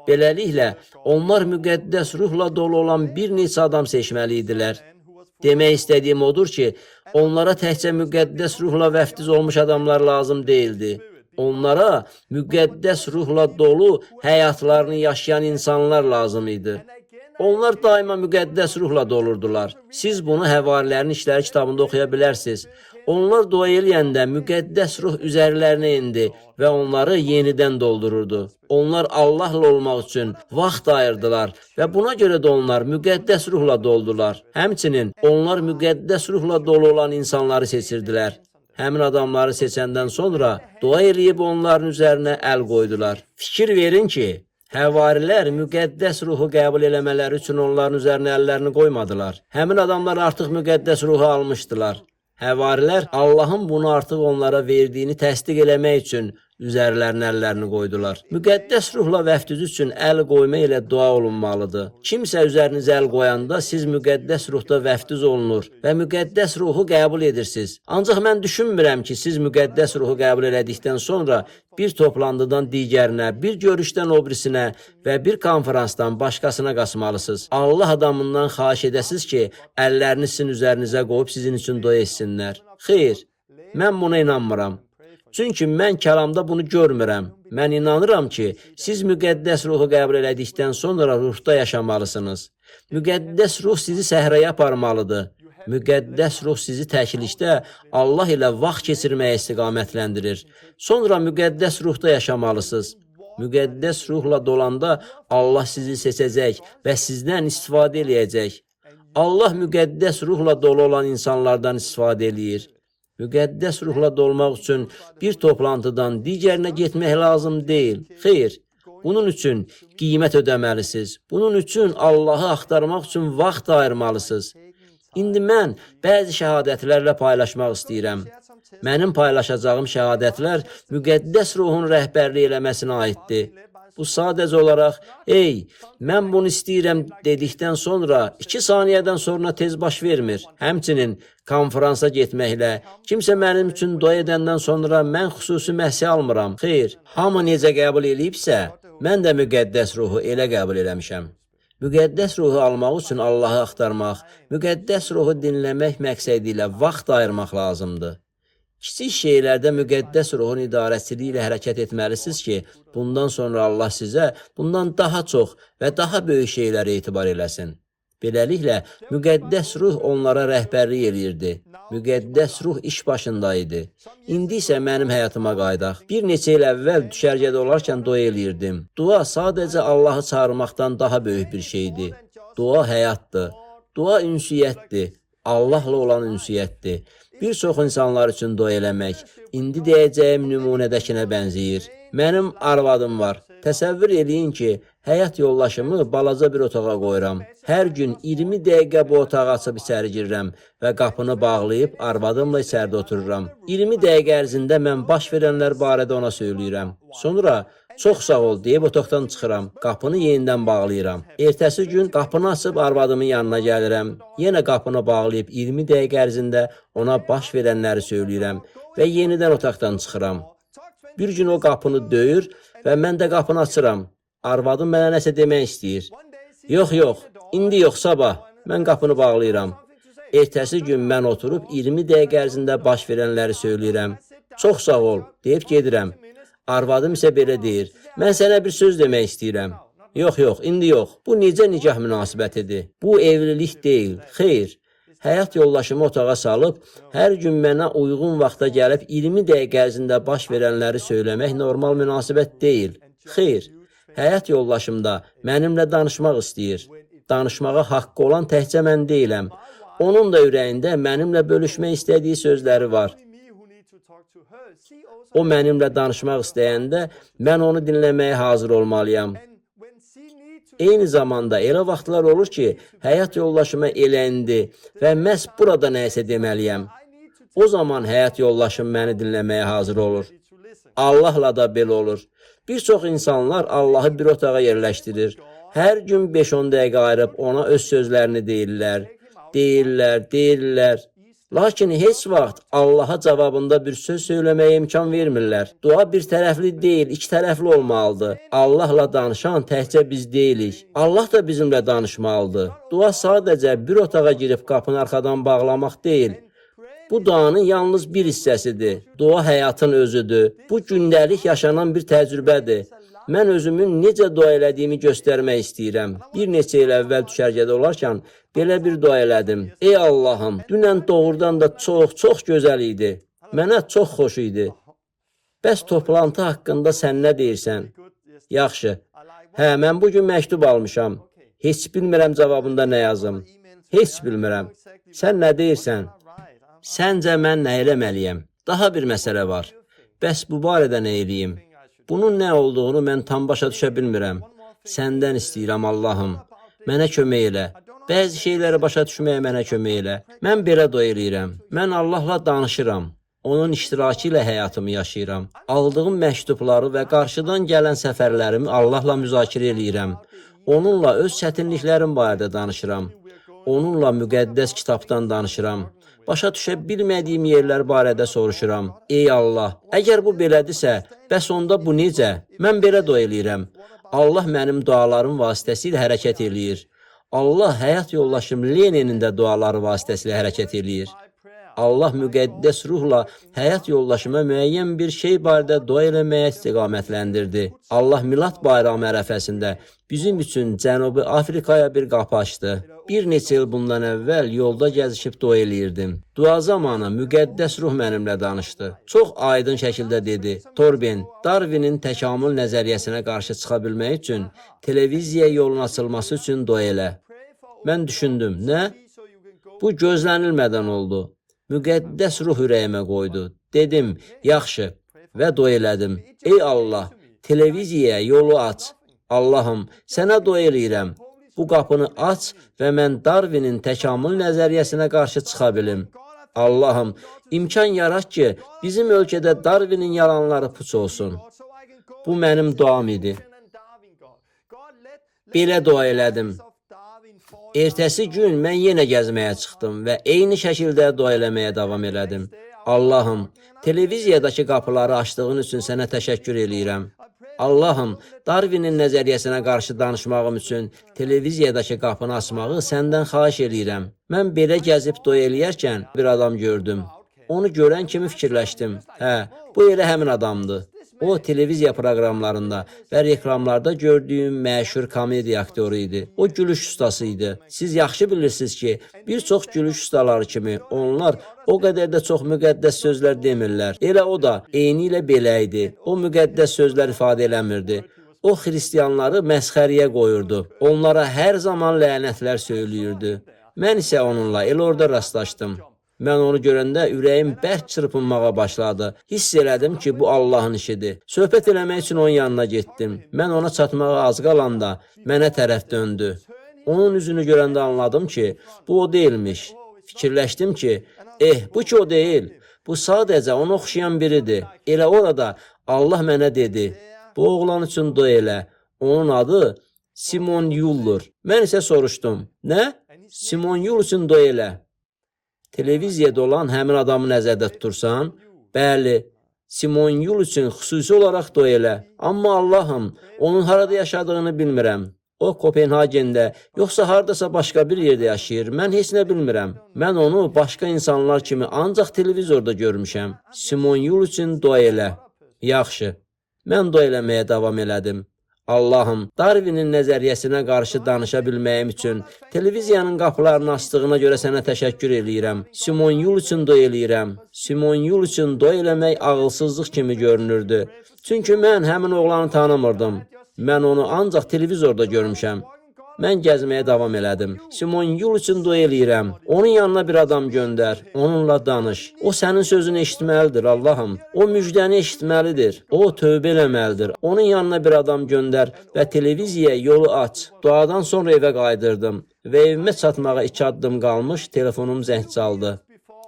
Beləliklə, onlar müqəddəs ruhla dolu olan bir neçə adam seçməli idilər. Demək istədiyim odur ki, onlara təkcə müqəddəs ruhla vəftiz olmuş adamlar lazım deyildi. Onlara müqəddəs ruhla dolu həyatlarını yaşayan insanlar lazım idi. Onlar daima müqəddəs ruhla dolurdular. Siz bunu Həvarilərin İşləri kitabında oxuya bilərsiniz. Onlar dua eləyəndə müqəddəs ruh üzərlərinə indi və onları yenidən doldururdu. Onlar Allahla olmaq üçün vaxt ayırdılar və buna görə də onlar müqəddəs ruhla doldular. Həmçinin onlar müqəddəs ruhla dolu olan insanları seçirdilər. Həmin adamları seçəndən sonra dua eləyib onların üzərinə əl qoydular. Fikir verin ki, Həvarilər müqəddəs ruhu qəbul eləmələri üçün onların üzərinə əllərini qoymadılar. Həmin adamlar artıq müqəddəs ruhu almışdılar. Həvarilər Allahın bunu artıq onlara verdiyini təsdiq eləmək üçün üzərlərinə əllərini qoydular. Müqəddəs ruhla vəftiz üçün əl qoyma ilə dua olunmalıdır. Kimsə üzərinizə əl qoyanda siz müqəddəs ruhda vəftiz olunur və müqəddəs ruhu qəbul edirsiniz. Ancaq mən düşünmürəm ki, siz müqəddəs ruhu qəbul elədikdən sonra bir toplantıdan digərinə, bir görüşdən o birisinə və bir konferansdan başqasına qaçmalısınız. Allah adamından xahiş edəsiniz ki, əllərini sizin üzərinizə qoyub sizin üçün dua etsinlər. Xeyr, mən buna inanmıram. Çünki mən kəlamda bunu görmürəm. Mən inanıram ki, siz müqəddəs ruhu qəbul elədikdən sonra ruhda yaşamalısınız. Müqəddəs ruh sizi səhraya aparmalıdır. Müqəddəs ruh sizi təklikdə Allah ilə vaxt keçirməyə istiqamətləndirir. Sonra müqəddəs ruhda yaşamalısınız. Müqəddəs ruhla dolanda Allah sizi seçəcək və sizdən istifadə eləyəcək. Allah müqəddəs ruhla dolu olan insanlardan istifadə eləyir. Müqəddəs ruhla dolmaq üçün bir toplantıdan digərinə getmək lazım deyil. Xeyr, bunun üçün qiymət ödəməlisiniz. Bunun üçün Allahı axtarmaq üçün vaxt ayırmalısınız. İndi mən bəzi şəhadətlərlə paylaşmaq istəyirəm. Mənim paylaşacağım şəhadətlər müqəddəs ruhun rəhbərlik eləməsinə aiddir. Bu sadəcə olaraq, mən bunu istəyirəm dedikdən sonra 2 saniyədən sonra tez baş vermir. Həmçinin konferansa getməklə, kimsə mənim üçün dua edəndən sonra mən xüsusi məhsi almıram. Xeyr, hamı necə qəbul eləyibsə, mən də müqəddəs ruhu elə qəbul eləmişəm. Müqəddəs ruhu almaq üçün Allahı axtarmaq, müqəddəs ruhu dinləmək məqsədi ilə vaxt ayırmaq lazımdır. Kiçik şeylərdə müqəddəs ruhun idarəçiliyi ilə hərəkət etməlisiniz ki, bundan sonra Allah sizə bundan daha çox və daha böyük şeylərə etibar eləsin. Beləliklə, müqəddəs ruh onlara rəhbərlik eləyirdi. Müqəddəs ruh iş başında idi. İndi isə mənim həyatıma qaydaq. Bir neçə il əvvəl düşərgədə olarkən dua eləyirdim. Dua sadəcə Allahı çağırmaqdan daha böyük bir şeydir. Dua həyatdır. Dua ünsiyyətdir. Allahla olan ünsiyyətdir. Bir çox insanlar üçün dua eləmək, indi deyəcəyim nümunədəkinə bənzəyir. Mənim arvadım var. Təsəvvür eləyin ki, həyat yoldaşımı balaca bir otağa qoyuram. Hər gün 20 dəqiqə bu otağı açıb içəri girirəm və qapını bağlayıb arvadımla içəridə otururam. 20 dəqiqə ərzində mən baş verənlər barədə ona söyləyirəm. Sonra çox sağ ol deyib otaqdan çıxıram. Qapını yenidən bağlayıram. Ertəsi gün qapını açıb arvadımın yanına gəlirəm. Yenə qapını bağlayıb 20 dəqiqə ərzində ona baş verənləri söyləyirəm və yenidən otaqdan çıxıram. Bir gün o qapını döyür və mən də qapını açıram. Arvadım mənə nəsə demək istəyir. Yox, indi yox, sabah. Mən qapını bağlayıram. Ertəsi gün mən oturub 20 dəqiqə ərzində baş verənləri söyləyirəm. Çox sağ ol deyib gedirəm. Arvadım isə belə deyir. Mən sənə bir söz demək istəyirəm. Yox, indi yox. Bu necə nikah münasibətidir? Bu evlilik deyil. Xeyr. Həyat yoldaşımı otağa salıb, hər gün mənə uyğun vaxta gəlib 20 dəqiqə ərzində baş verənləri söyləmək normal münasibət deyil. Xeyr, həyat yoldaşım da mənimlə danışmaq istəyir. Danışmağa haqqı olan təkcə mən deyiləm. Onun da ürəyində mənimlə bölüşmək istədiyi sözləri var. O mənimlə danışmaq istəyəndə mən onu dinləməyə hazır olmalıyam. Eyni zamanda elə vaxtlar olur ki, həyat yoldaşıma eləndi və məhz burada nəyisə deməliyəm. O zaman həyat yoldaşım məni dinləməyə hazır olur. Allahla da belə olur. Bir çox insanlar Allahı bir otağa yerləşdirir. Hər gün 5-10 dəqiqə ayırıb ona öz sözlərini deyirlər. Lakin heç vaxt Allaha cavabında bir söz söyləməyə imkan vermirlər. Dua bir tərəfli deyil, iki tərəfli olmalıdır. Allahla danışan təkcə biz deyilik. Allah da bizimlə danışmalıdır. Dua sadəcə bir otağa girib qapını arxadan bağlamaq deyil. Bu duanın yalnız bir hissəsidir. Dua həyatın özüdür. Bu gündəlik yaşanan bir təcrübədir. Mən özümün necə dua elədiyimi göstərmək istəyirəm. Bir neçə il əvvəl düşərgədə olarkən belə bir dua elədim. Ey Allahım, dünən doğrudan da çox gözəl idi. Mənə çox xoş idi. Bəs toplantı haqqında sən nə deyirsən? Yaxşı. Mən bugün məktub almışam. Heç bilmirəm cavabında nə yazım. Heç bilmirəm. Sən nə deyirsən? Səncə mən nə eləməliyəm? Daha bir məsələ var. Bəs bu barədə nə eləyim? Bunun nə olduğunu mən tam başa düşə bilmirəm. Səndən istəyirəm Allahım. Mənə kömək elə. Bəzi şeyləri başa düşməyə mənə kömək elə. Mən belə dua eləyirəm. Mən Allahla danışıram. Onun iştirakı ilə həyatımı yaşayıram. Aldığım məktubları və qarşıdan gələn səfərlərimi Allahla müzakirə eləyirəm. Onunla öz çətinliklərim barədə danışıram. Onunla müqəddəs kitabdan danışıram. Başa düşə bilmədiyim yerlər barədə soruşuram. Ey Allah, əgər bu belədirsə, bəs onda bu necə? Mən belə dua eləyirəm. Allah mənim dualarım vasitəsilə hərəkət eləyir. Allah həyat yoldaşım Leninin də duaları vasitəsilə hərəkət eləyir. Allah müqəddəs ruhla həyat yoldaşıma müəyyən bir şey barədə dua eləməyə istiqamətləndirdi. Allah Milad bayramı ərəfəsində bizim üçün Cənubi Afrikaya bir qapı açdı. Bir neçə il bundan əvvəl yolda gəzişib dua eləyirdim. Dua zamanı müqəddəs ruh mənimlə danışdı. Çox aydın şəkildə dedi. Torben, Darwinin təkamül nəzəriyyəsinə qarşı çıxa bilmək üçün televiziya yolun açılması üçün dua elə. Mən düşündüm, nə? Bu gözlənilmədən oldu. Müqəddəs ruh ürəyimə qoydu. Dedim, yaxşı və dua elədim. Ey Allah, televiziyaya yolu aç. Allahım, sənə dua eləyirəm. Bu qapını aç və mən Darwinin təkamül nəzəriyyəsinə qarşı çıxa bilim. Allahım, imkan yarat ki, bizim ölkədə Darwinin yalanları puç olsun. Bu mənim duam idi. Belə dua elədim. Ertəsi gün mən yenə gəzməyə çıxdım və eyni şəkildə dua eləməyə davam elədim. Allahım, televiziyadakı qapıları açdığın üçün sənə təşəkkür eləyirəm. Allahım, Darwinin nəzəriyyəsinə qarşı danışmağım üçün televiziyadakı qapını açmağı səndən xahiş eləyirəm. Mən belə gəzib dua eləyərkən bir adam gördüm. Onu görən kimi fikirləşdim. Bu elə həmin adamdır. O, televiziya proqramlarında və reklamlarda gördüyüm məşhur komediya aktyoru idi. O, gülüş ustası idi. Siz yaxşı bilirsiniz ki, bir çox gülüş ustaları kimi onlar o qədər də çox müqəddəs sözlər demirlər. Elə o da eyni ilə belə idi. O, müqəddəs sözlər ifadə eləmirdi. O, xristiyanları məsxəriyə qoyurdu. Onlara hər zaman lənətlər söyləyirdi. Mən isə onunla elə orada rastlaşdım. Mən onu görəndə ürəyim bərk çırpınmağa başladı. Hiss elədim ki, bu Allahın işidir. Söhbət eləmək üçün onun yanına getdim. Mən ona çatmağa az qalanda mənə tərəf döndü. Onun üzünü görəndə anladım ki, bu o deyilmiş. Fikirləşdim ki, bu ki o deyil. Bu sadəcə ona oxşayan biridir. Elə orada Allah mənə dedi, bu oğlan üçün dua elə. Onun adı Simon Yul'dur. Mən isə soruşdum, nə? Simon Yul üçün dua elə. Televiziyada olan həmin adamı nəzərdə tutursan, bəli, Simon Yul üçün xüsusi olaraq dua elə. Amma Allahım, onun harada yaşadığını bilmirəm. O Kopenhagendə, yoxsa hardasa başqa bir yerdə yaşayır. Mən heç nə bilmirəm. Mən onu başqa insanlar kimi ancaq televizorda görmüşəm. Simon Yul üçün dua elə. Yaxşı, mən dua eləməyə davam elədim. Allahım, Darwinin nəzəriyyəsinə qarşı danışa bilməyim üçün televiziyanın qapılarını açdığına görə sənə təşəkkür eləyirəm. Simon Yul üçün dua eləyirəm. Simon Yul üçün dua eləmək ağılsızlıq kimi görünürdü. Çünki mən həmin oğlanı tanımırdım. Mən onu ancaq televizorda görmüşəm. Mən gəzməyə davam elədim. Simon Yul üçün dua eləyirəm. Onun yanına bir adam göndər. Onunla danış. O sənin sözünü eşitməlidir, Allahım. O müjdəni eşitməlidir. O tövbə eləməlidir. Onun yanına bir adam göndər və televiziyaya yolu aç. Duadan sonra evə qaydırdım. Və evimə çatmağa 2 addım qalmış telefonum zəng çaldı.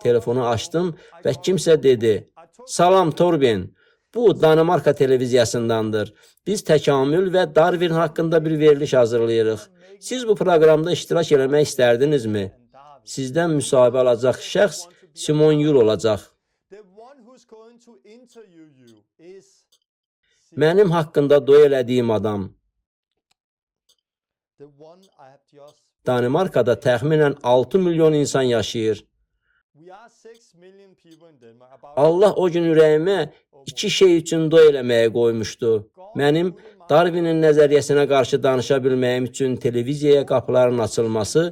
Telefonu açdım və kimsə dedi, salam Torben. Bu Danimarka televiziyasındandır. Biz təkamül və Darwin haqqında bir veriliş hazırlayırıq. Siz bu proqramda iştirak eləmək istərdinizmi? Sizdən müsahibə alacaq şəxs Simon Yul olacaq. Mənim haqqında dua elədiyim adam. Danimarkada təxminən 6 milyon insan yaşayır. Allah o gün ürəyimə 2 şey üçün dua eləməyə qoymuşdu. Mənim Darwinin nəzəriyyəsinə qarşı danışa bilməyim üçün televiziyaya qapıların açılması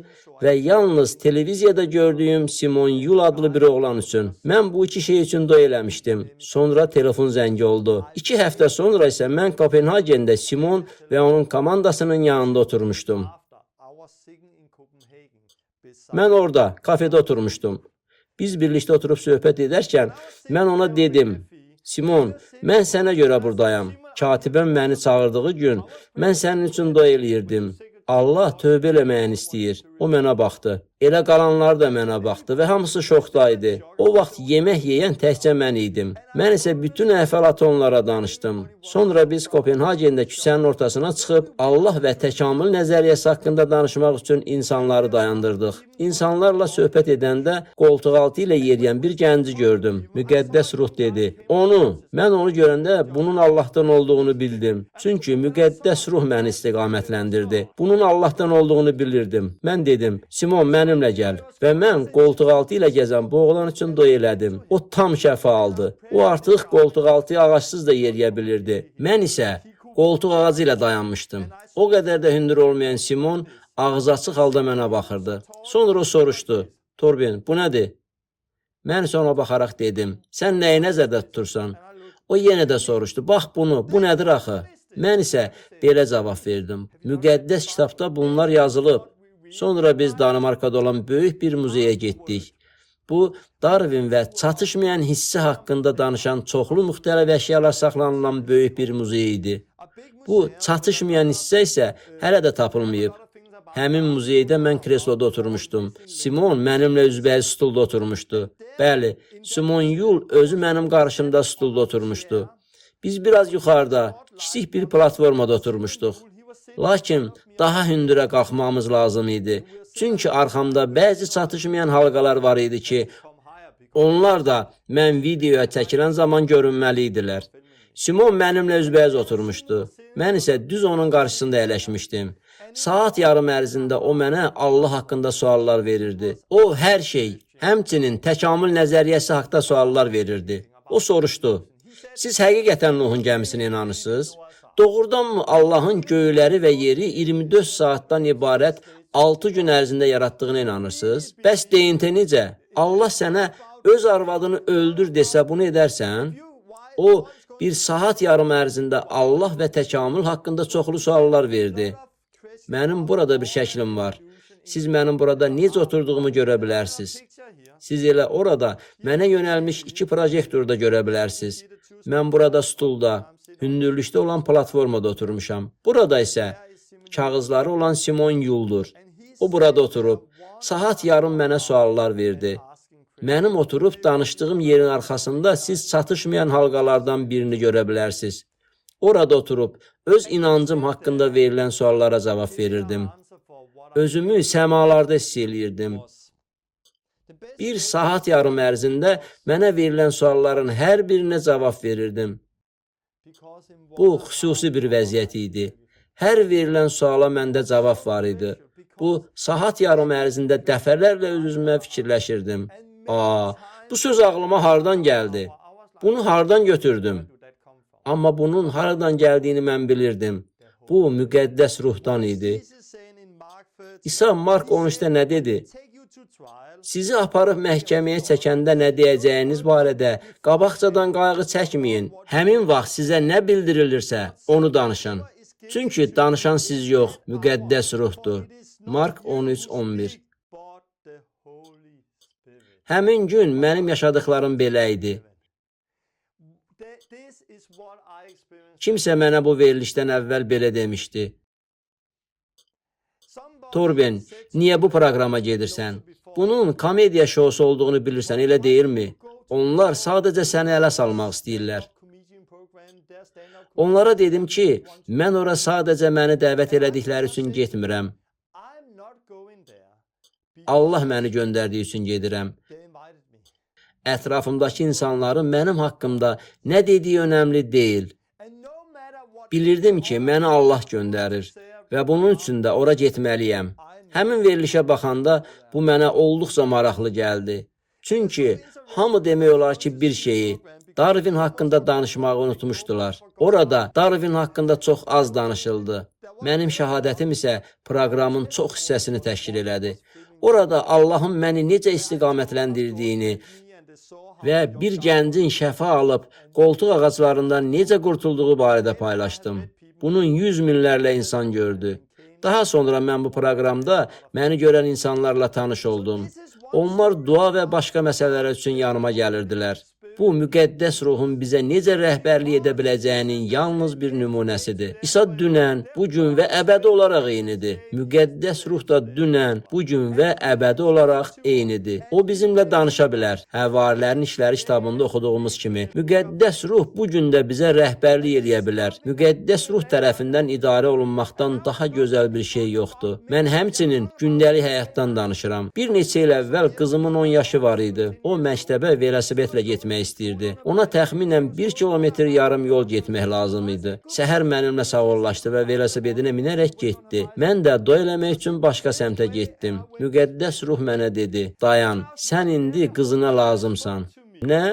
və yalnız televiziyada gördüyüm Simon Yul adlı bir oğlan üçün. Mən bu 2 şey üçün dua eləmişdim. Sonra telefon zəngi oldu. 2 həftə sonra isə mən Kopenhagendə Simon və onun komandasının yanında oturmuşdum. Mən orada, kafedə oturmuşdum. Biz birlikdə oturub söhbət edərkən mən ona dedim, Simon, mən sənə görə buradayam. Katibəm məni çağırdığı gün mən sənin üçün dua eləyirdim. Allah tövbə eləməyəni istəyir. O mənə baxdı. Elə qalanlar da mənə baxdı və hamısı şokda idi. O vaxt yemək yeyən təkcə mən idim. Mən isə bütün əhvalatı onlara danışdım. Sonra biz Kopenhagendə küçənin ortasına çıxıb Allah və təkamül nəzəriyyəsi haqqında danışmaq üçün insanları dayandırdıq. İnsanlarla söhbət edəndə qoltuq altı ilə yeriyən bir gənci gördüm. Müqəddəs ruh dedi. Mən onu görəndə bunun Allahdan olduğunu bildim. Çünki müqəddəs ruh məni istiqamətləndirdi. Bunun Allahdan olduğunu bilirdim. Mən dedim, Simon mənimlə gəl. Və mən qoltuq altı ilə gəzən bu oğlan üçün dua elədim. O tam şəfa aldı. O artıq qoltuq altı ağacsız da yeriyə bilirdi. Mən isə qoltuq ağacı ilə dayanmışdım. O qədər də hündür olmayan Simon ağzı açıq halda mənə baxırdı. Sonra o soruşdu, Torben, bu nədir? Mən isə ona baxaraq dedim, sən nəyi nəzərdə tutursan? O yenə də soruşdu, bax bunu, bu nədir axı? Mən isə belə cavab verdim. Müqəddəs kitabda bunlar yazılıb. Sonra biz Danimarkada olan böyük bir muzeyə getdik. Bu, Darwin və çatışmayan hissi haqqında danışan çoxlu müxtəlif əşyalar saxlanılan böyük bir muzey idi. Bu, çatışmayan hissə isə hələ də tapılmayıb. Həmin muzeydə mən kresloda oturmuşdum. Simon mənimlə üzbəyiz stulda oturmuşdu. Bəli, Simon Yul özü mənim qarşımda stulda oturmuşdu. Biz biraz yuxarıda, kiçik bir platformada oturmuşduq. Lakin daha hündürə qalxmamız lazım idi. Çünki arxamda bəzi çatışmayan halqalar var idi ki, onlar da mən videoya çəkilən zaman görünməli idilər. Simon mənimlə üzbəyiz oturmuşdu. Mən isə düz onun qarşısında əyləşmişdim. Saat yarım ərzində o mənə Allah haqqında suallar verirdi. O hər şey, həmçinin təkamül nəzəriyyəsi haqqında suallar verirdi. O soruşdu, siz həqiqətən Nuhun gəmisinə inanırsınız? Doğrudanmı Allahın göyləri və yeri 24 saatdan ibarət 6 gün ərzində yaratdığına inanırsınız? Bəs deyintə necə? Allah sənə öz arvadını öldür desə bunu edərsən? O, bir saat yarım ərzində Allah və təkamül haqqında çoxlu suallar verdi. Mənim burada bir şəklim var. Siz mənim burada necə oturduğumu görə bilərsiniz. Siz elə orada mənə yönəlmiş 2 projektor da görə bilərsiniz. Mən burada stulda, hündürlükdə olan platformada oturmuşam. Burada isə kağızları olan Simon Yuldur. O burada oturub, saat yarım mənə suallar verdi. Mənim oturub danışdığım yerin arxasında siz çatışmayan halqalardan birini görə bilərsiniz. Orada oturub, öz inancım haqqında verilən suallara cavab verirdim. Özümü səmalarda hiss eləyirdim. Bir saat yarım ərzində mənə verilən sualların hər birinə cavab verirdim. Bu xüsusi bir vəziyyət idi. Hər verilən suala məndə cavab var idi. Bu saat yarım ərzində dəfələrlə öz-özümə fikirləşirdim. Bu söz ağlıma hardan gəldi? Bunu hardan götürdüm? Amma bunun haradan gəldiyini mən bilirdim. Bu müqəddəs ruhdan idi. İsa Mark 13-də nə dedi? Sizi aparıb məhkəməyə çəkəndə nə deyəcəyiniz barədə qabaqcadan qayğı çəkməyin. Həmin vaxt sizə nə bildirilirsə, onu danışın. Çünki danışan siz yox, müqəddəs ruhdur. Mark 13-11. Həmin gün mənim yaşadıqlarım belə idi. Kimsə mənə bu verilişdən əvvəl belə demişdi. Torben, niyə bu proqrama gedirsən? Bunun komediya şousu olduğunu bilirsən, elə deyilmi? Onlar sadəcə səni ələ salmaq istəyirlər. Onlara dedim ki, mən ora sadəcə məni dəvət elədikləri üçün getmirəm. Allah məni göndərdiyi üçün gedirəm. Ətrafımdakı insanların mənim haqqımda nə dediyi önəmli deyil. Bilirdim ki, məni Allah göndərir və bunun üçün də ora getməliyəm. Həmin verilişə baxanda bu mənə olduqca maraqlı gəldi. Çünki hamı demək olar ki, bir şeyi, Darwin haqqında danışmağı unutmuşdular. Orada Darwin haqqında çox az danışıldı. Mənim şəhadətim isə proqramın çox hissəsini təşkil elədi. Orada Allahın məni necə istiqamətləndirdiyini və bir gəncin şəfa alıb qoltuq ağaclarından necə qurtulduğu barədə paylaşdım. Bunun 100 minlərlə insan gördü. Daha sonra mən bu proqramda məni görən insanlarla tanış oldum. Onlar dua və başqa məsələlər üçün yanıma gəlirdilər. Bu, müqəddəs ruhun bizə necə rəhbərlik edə biləcəyinin yalnız bir nümunəsidir. İsa dünən, bugün və əbədi olaraq eynidir. Müqəddəs ruh da dünən, bugün və əbədi olaraq eynidir. O bizimlə danışa bilər. Həvarilərin İşləri kitabında oxuduğumuz kimi, müqəddəs ruh bugün də bizə rəhbərlik edə bilər. Müqəddəs ruh tərəfindən idarə olunmaqdan daha gözəl bir şey yoxdur. Mən həmçinin gündəlik həyatdan danışıram. Bir neçə il əvvəl qızımın 10 yaşı var idi. O məktəbə velosipedlə getmək istəyirdi. Ona təxminən 1 kilometr yarım yol getmək lazım idi. Səhər mənimlə sağollaşdı və velosipedinə minərək getdi. Mən də dua eləmək üçün başqa səmtə getdim. Müqəddəs ruh mənə dedi: "Dayan, sən indi qızına lazımsan." Nə?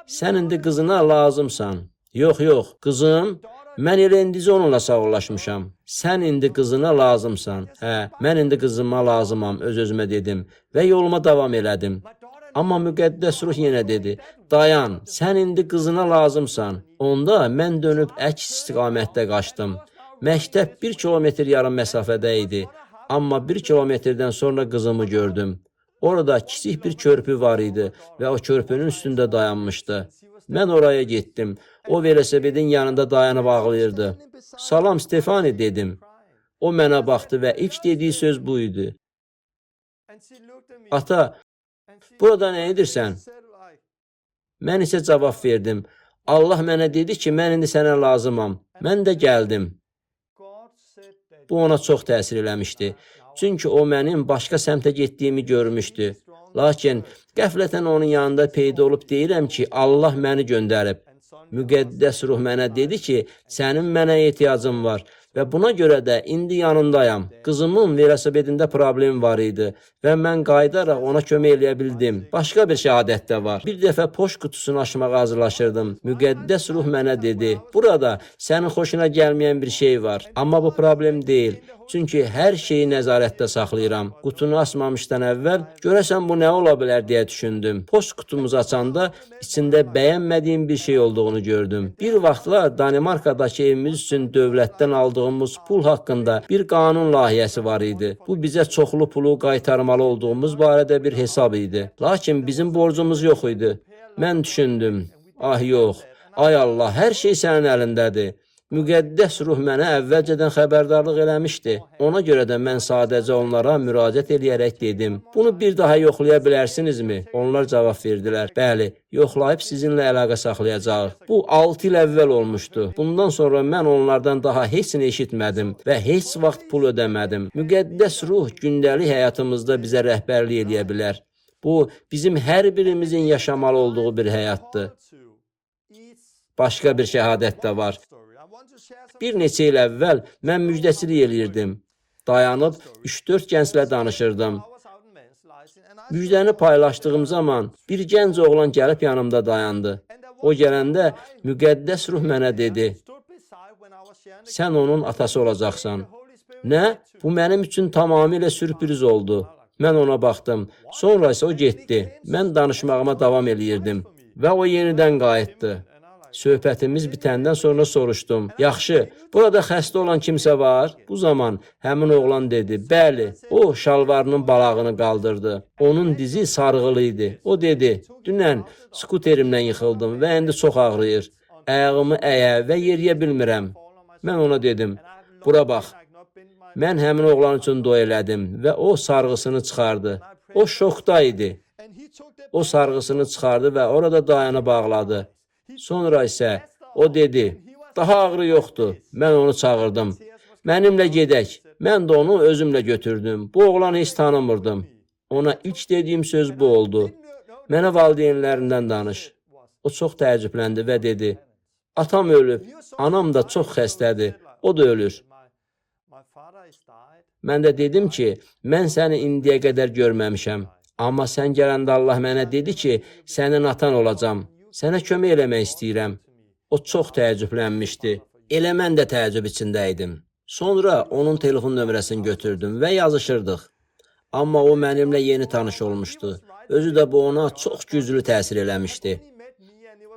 Sən indi qızına lazımsan. Yox, qızım, mən elə indicə onunla sağollaşmışam. Sən indi qızına lazımsan. Hə, mən indi qızıma lazımam, öz-özümə dedim və yoluma davam elədim. Amma müqəddəs ruh yenə dedi: "Dayan, sən indi qızına lazımsan." Onda mən dönüb əks istiqamətdə qaçdım. Məktəb 1 kilometr yarım məsafədə idi. Amma 1 kilometrdən sonra qızımı gördüm. Orada kiçik bir körpü var idi və o körpünün üstündə dayanmışdı. Mən oraya getdim. O velosipedin yanında dayanıb ağlayırdı. "Salam Stefani," dedim. O mənə baxdı və ilk dediyi söz bu idi: "Ata, burada nə edirsən?" Mən isə cavab verdim: "Allah mənə dedi ki, mən indi sənə lazımam. Mən də gəldim." Bu ona çox təsir eləmişdi. Çünki o mənim başqa səmtə getdiyimi görmüşdü. Lakin qəflətən onun yanında peyda olub deyirəm ki, Allah məni göndərib. Müqəddəs ruh mənə dedi ki, sənin mənə ehtiyacın var və buna görə də indi yanındayam. Qızımın velosipedində problem var idi və mən qayıdaraq ona kömək eləyə bildim. Başqa bir şəhadət də var. Bir dəfə poçt qutusunu açmağa hazırlaşırdım. Müqəddəs ruh mənə dedi: "Burada sənin xoşuna gəlməyən bir şey var. Amma bu problem deyil. Çünki hər şeyi nəzarətdə saxlayıram. Qutunu açmamışdan əvvəl görəsən bu nə ola bilər deyə düşündüm. Post qutumuzu açanda içində bəyənmədiyim bir şey olduğunu gördüm. Bir vaxtlar Danimarkadakı evimiz üçün dövlətdən aldığımız pul haqqında bir qanun layihəsi var idi. Bu bizə çoxlu pulu qaytarmalı olduğumuz barədə bir hesab idi. Lakin bizim borcumuz yox idi. Mən düşündüm, ah yox, ay Allah, hər şey sənin əlindədir. Müqəddəs ruh mənə əvvəlcədən xəbərdarlıq eləmişdi. Ona görə də mən sadəcə onlara müraciət eləyərək dedim. Bunu bir daha yoxlaya bilərsinizmi? Onlar cavab verdilər. Bəli, yoxlayıb sizinlə əlaqə saxlayacağıq. Bu 6 il əvvəl olmuşdu. Bundan sonra mən onlardan daha heç nə eşitmədim və heç vaxt pul ödəmədim. Müqəddəs ruh gündəlik həyatımızda bizə rəhbərlik eləyə bilər. Bu, bizim hər birimizin yaşamalı olduğu bir həyatdır. Başqa bir şəhadət də var. Bir neçə il əvvəl mən müjdəçilik eləyirdim. Dayanıb 3-4 gənclə danışırdım. Müjdəni paylaşdığım zaman bir gənc oğlan gəlib yanımda dayandı. O gələndə müqəddəs ruh mənə dedi: "Sən onun atası olacaqsan." Nə? Bu mənim üçün tamamilə sürpriz oldu. Mən ona baxdım. Sonra isə o getdi. Mən danışmağıma davam eləyirdim və o yenidən qayıtdı. Söhbətimiz bitəndən sonra soruşdum. Yaxşı, burada xəstə olan kimsə var? Bu zaman həmin oğlan dedi. Bəli, o şalvarının balağını qaldırdı. Onun dizi sarğılı idi. O dedi, dünən skuterimdən yıxıldım və indi çox ağrıyır. Ayağımı əyə və yeriyə bilmirəm. Mən ona dedim, bura bax. Mən həmin oğlan üçün dua elədim və o sarğısını çıxardı. O şokda idi. O sarğısını çıxardı və orada dayanıb bağladı. Sonra isə o dedi, daha ağrı yoxdur. Mən onu çağırdım. Mənimlə gedək. Mən də onu özümlə götürdüm. Bu oğlanı heç tanımırdım. Ona ilk dediyim söz bu oldu. Mənə valideynlərindən danış. O çox təəccübləndi və dedi, atam ölüb, anam da çox xəstədir. O da ölür. Mən də dedim ki, mən səni indiyə qədər görməmişəm. Amma sən gələndə Allah mənə dedi ki, sənin atan olacam. Sənə kömək eləmək istəyirəm. O çox təəccüblənmişdi. Elə mən də təəccüb içində idim. Sonra onun telefon nömrəsini götürdüm və yazışırdıq. Amma o mənimlə yeni tanış olmuşdu. Özü də bu ona çox güclü təsir eləmişdi.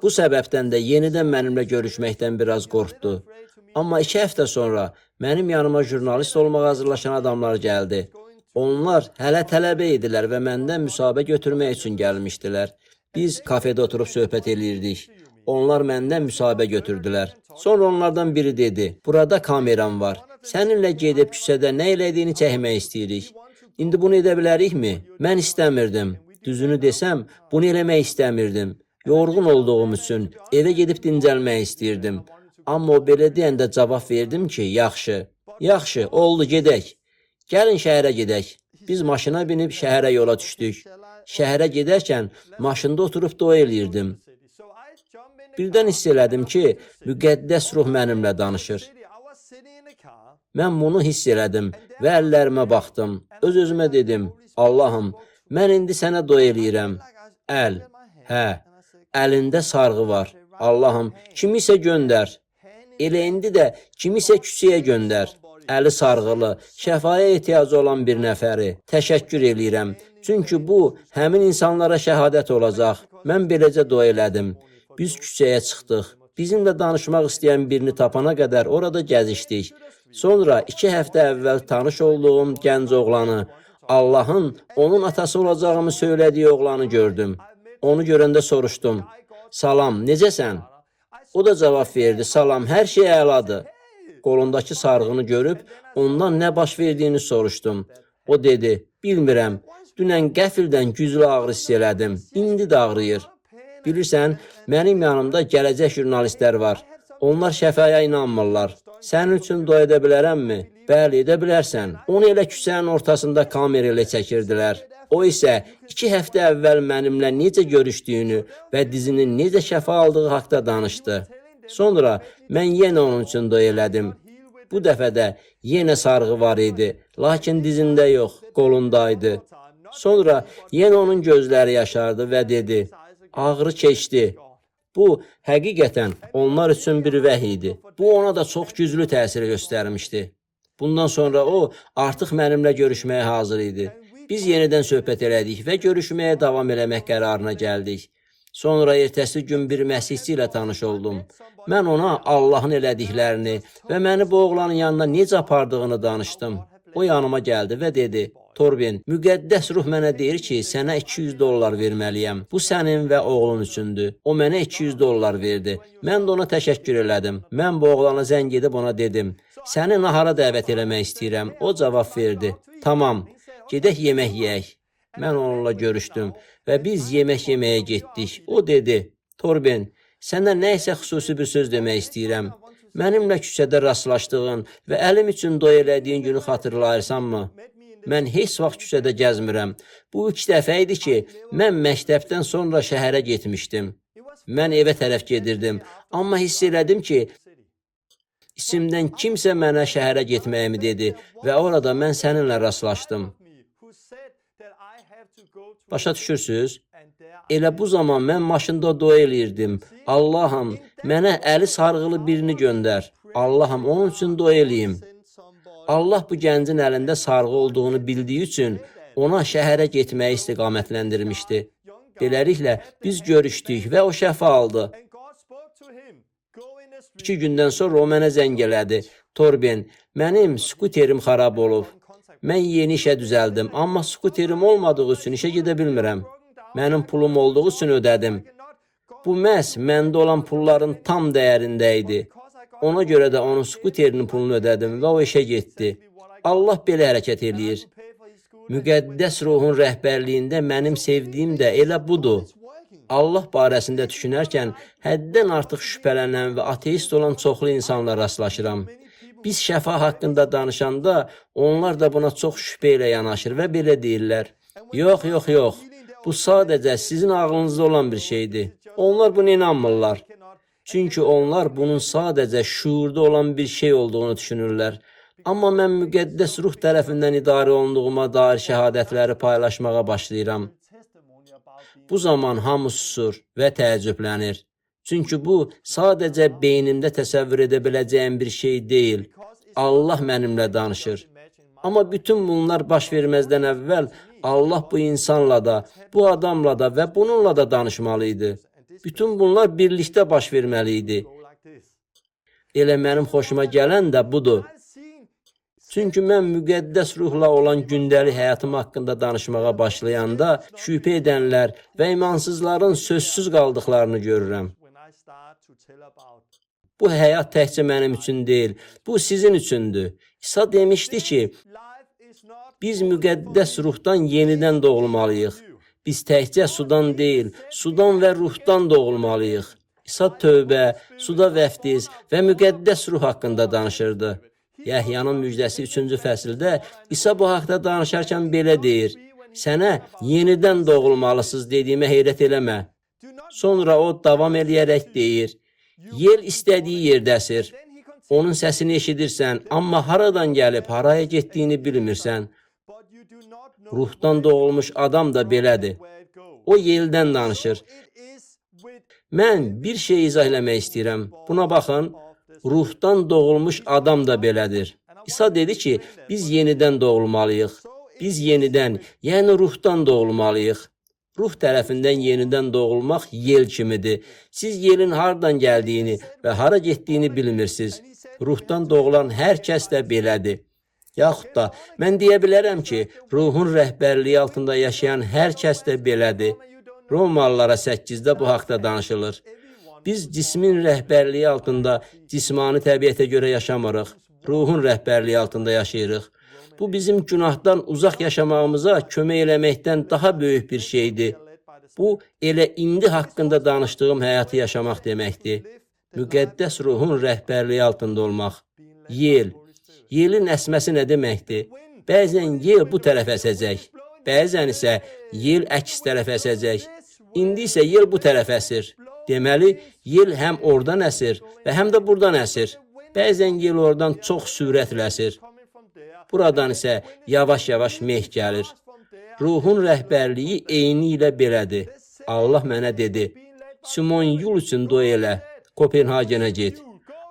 Bu səbəbdən də yenidən mənimlə görüşməkdən biraz qorxdu. Amma 2 həftə sonra mənim yanıma jurnalist olmağa hazırlaşan adamlar gəldi. Onlar hələ tələbə idilər və məndən müsahibə götürmək üçün gəlmişdilər. Biz kafedə oturub söhbət eləyirdik. Onlar məndən müsahibə götürdülər. Sonra onlardan biri dedi, burada kameram var. Səninlə gedib küçədə nə elədiyini çəkmək istəyirik. İndi bunu edə bilərikmi? Mən istəmirdim. Düzünü desəm, bunu eləmək istəmirdim. Yorğun olduğum üçün evə gedib dincəlmək istəyirdim. Amma o belə deyəndə cavab verdim ki, yaxşı. Yaxşı, oldu, gedək. Gəlin şəhərə gedək. Biz maşına binib şəhərə yola düşdük. Şəhərə gedərkən maşında oturub dua eləyirdim. Birdən hiss elədim ki, müqəddəs ruh mənimlə danışır. Mən bunu hiss elədim və əllərimə baxdım. Öz-özümə dedim, Allahım, mən indi sənə dua eləyirəm. Əl, hə, əlində sarğı var. Allahım, kimisə göndər. Elə indi də kimisə küçəyə göndər. Əli sarğılı, şəfaya ehtiyacı olan bir nəfəri. Təşəkkür eləyirəm. Çünki bu, həmin insanlara şəhadət olacaq. Mən beləcə dua elədim. Biz küçəyə çıxdıq. Bizimlə danışmaq istəyən birini tapana qədər orada gəzişdik. Sonra 2 həftə əvvəl tanış olduğum gənc oğlanı, Allahın onun atası olacağımı söylədiyi oğlanı gördüm. Onu görəndə soruşdum. Salam, necəsən? O da cavab verdi. Salam, hər şey əladır. Qolundakı sarğını görüb ondan nə baş verdiyini soruşdum. O dedi, bilmirəm. Dünən qəfildən güclü ağrı hiss elədim. İndi də ağrıyır. Bilirsən, mənim yanımda gələcək jurnalistlər var. Onlar şəfaya inanmırlar. Sənin üçün dua edə bilərəmmi? Bəli, edə bilərsən. Onu elə küçənin ortasında kamera ilə çəkirdilər. O isə 2 həftə əvvəl mənimlə necə görüşdüyünü və dizinin necə şəfa aldığı haqda danışdı. Sonra mən yenə onun üçün dua elədim. Bu dəfə də yenə sarğı var idi, lakin dizində yox, qolundaydı. Sonra yenə onun gözləri yaşardı və dedi, ağrı keçdi. Bu, həqiqətən onlar üçün bir vəhy idi. Bu, ona da çox güclü təsir göstərmişdi. Bundan sonra o artıq mənimlə görüşməyə hazır idi. Biz yenidən söhbət elədik və görüşməyə davam eləmək qərarına gəldik. Sonra ertəsi gün bir məsihçi ilə tanış oldum. Mən ona Allahın elədiklərini və məni bu oğlanın yanına necə apardığını danışdım. O yanıma gəldi və dedi: Torben, müqəddəs ruh mənə deyir ki, sənə $200 verməliyəm. Bu sənin və oğlun üçündür. O mənə $200 verdi. Mən də ona təşəkkür elədim. Mən bu oğlana zəng edib ona dedim: Səni nahara dəvət eləmək istəyirəm. O cavab verdi: Tamam, gedək yemək yeyək. Mən onunla görüşdüm və biz yemək yeməyə getdik. O dedi: Torben, sənə nə isə xüsusi bir söz demək istəyirəm. Mənimlə küçədə rastlaşdığın və əlim üçün dua elədiyin günü xatırlayırsanmı? Mən heç vaxt küçədə gəzmirəm. Bu ilk dəfə idi ki, mən məktəbdən sonra şəhərə getmişdim. Mən evə tərəf gedirdim, amma hiss elədim ki, içimdən kimsə mənə şəhərə getməyimi dedi və orada mən səninlə rastlaşdım. Başa düşürsünüz? Elə bu zaman mən maşında dua eləyirdim. Allahım, mənə əli sarğılı birini göndər. Allahım, onun üçün dua eləyim. Allah bu gəncin əlində sarğı olduğunu bildiyi üçün ona şəhərə getməyi istiqamətləndirmişdi. Beləliklə, biz görüşdük və o şəfa aldı. 2 gündən sonra o mənə zəng elədi. Torben, mənim skuterim xarab olub. Mən yeni işə düzəldim, amma skuterim olmadığı üçün işə gedə bilmirəm. Mənim pulum olduğu üçün ödədim. Bu məhz məndə olan pulların tam dəyərində idi. Ona görə də onun skuterinin pulunu ödədim və o işə getdi. Allah belə hərəkət eləyir. Müqəddəs ruhun rəhbərliyində mənim sevdiyim də elə budur. Allah barəsində düşünərkən həddən artıq şübhələnən və ateist olan çoxlu insanla rastlaşıram. Biz şəfa haqqında danışanda onlar da buna çox şübhə ilə yanaşır və belə deyirlər: Yox, yox, yox. Bu sadəcə sizin ağlınızda olan bir şeydir. Onlar buna inanmırlar. Çünki onlar bunun sadəcə şuurda olan bir şey olduğunu düşünürlər. Amma mən müqəddəs ruh tərəfindən idarə olunduğuma dair şəhadətləri paylaşmağa başlayıram. Bu zaman hamı susur və təəccüblənir. Çünki bu sadəcə beynimdə təsəvvür edə biləcəyim bir şey deyil. Allah mənimlə danışır. Amma bütün bunlar baş verməzdən əvvəl Allah bu insanla da, bu adamla da və bununla da danışmalıydı. Bütün bunlar birlikdə baş verməli idi. Elə mənim xoşuma gələn də budur. Çünki mən müqəddəs ruhla olan gündəlik həyatım haqqında danışmağa başlayanda şübhə edənlər və imansızların sözsüz qaldıqlarını görürəm. Bu həyat təkcə mənim üçün deyil, bu sizin üçündür. İsa demişdi ki, biz müqəddəs ruhdan yenidən doğulmalıyıq. Biz təkcə sudan deyil, sudan və ruhdan doğulmalıyıq. İsa tövbə, suda vəftiz və müqəddəs ruh haqqında danışırdı. Yəhyanın müjdəsi 3-cü fəsildə İsa bu haqda danışarkən belə deyir: Sənə yenidən doğulmalısınız dediyimə heyrət eləmə. Sonra o davam eləyərək deyir: Yel istədiyi yerdəsir. Onun səsini eşidirsən, amma haradan gəlib, haraya getdiyini bilmirsən. Ruhdan doğulmuş adam da belədir. O yeldən danışır. Mən bir şey izah eləmək istəyirəm. Buna baxın, ruhdan doğulmuş adam da belədir. İsa dedi ki, biz yenidən doğulmalıyıq. Biz yenidən, yəni ruhdan doğulmalıyıq. Ruh tərəfindən yenidən doğulmaq yel kimidir. Siz yelin hardan gəldiyini və hara getdiyini bilmirsiniz. Ruhdan doğulan hər kəs də belədir. Yaxud da mən deyə bilərəm ki, ruhun rəhbərliyi altında yaşayan hər kəs də belədir. Romalılara 8-də bu haqda danışılır. Biz cismin rəhbərliyi altında cismani təbiətə görə yaşamırıq. Ruhun rəhbərliyi altında yaşayırıq. Bu bizim günahdan uzaq yaşamağımıza kömək eləməkdən daha böyük bir şeydir. Bu elə indi haqqında danışdığım həyatı yaşamaq deməkdir. Müqəddəs ruhun rəhbərliyi altında olmaq. Yel. Yelin əsməsi nə deməkdir? Bəzən yel bu tərəf əsəcək. Bəzən isə yel əks tərəf əsəcək. İndi isə yel bu tərəf əsir. Deməli, yel həm oradan əsir və həm də buradan əsir. Bəzən yel oradan çox sürətlə əsir. Buradan isə yavaş-yavaş meh gəlir. Ruhun rəhbərliyi eyni ilə belədir. Allah mənə dedi: Simon Yul üçün dua elə. Kopenhagenə get.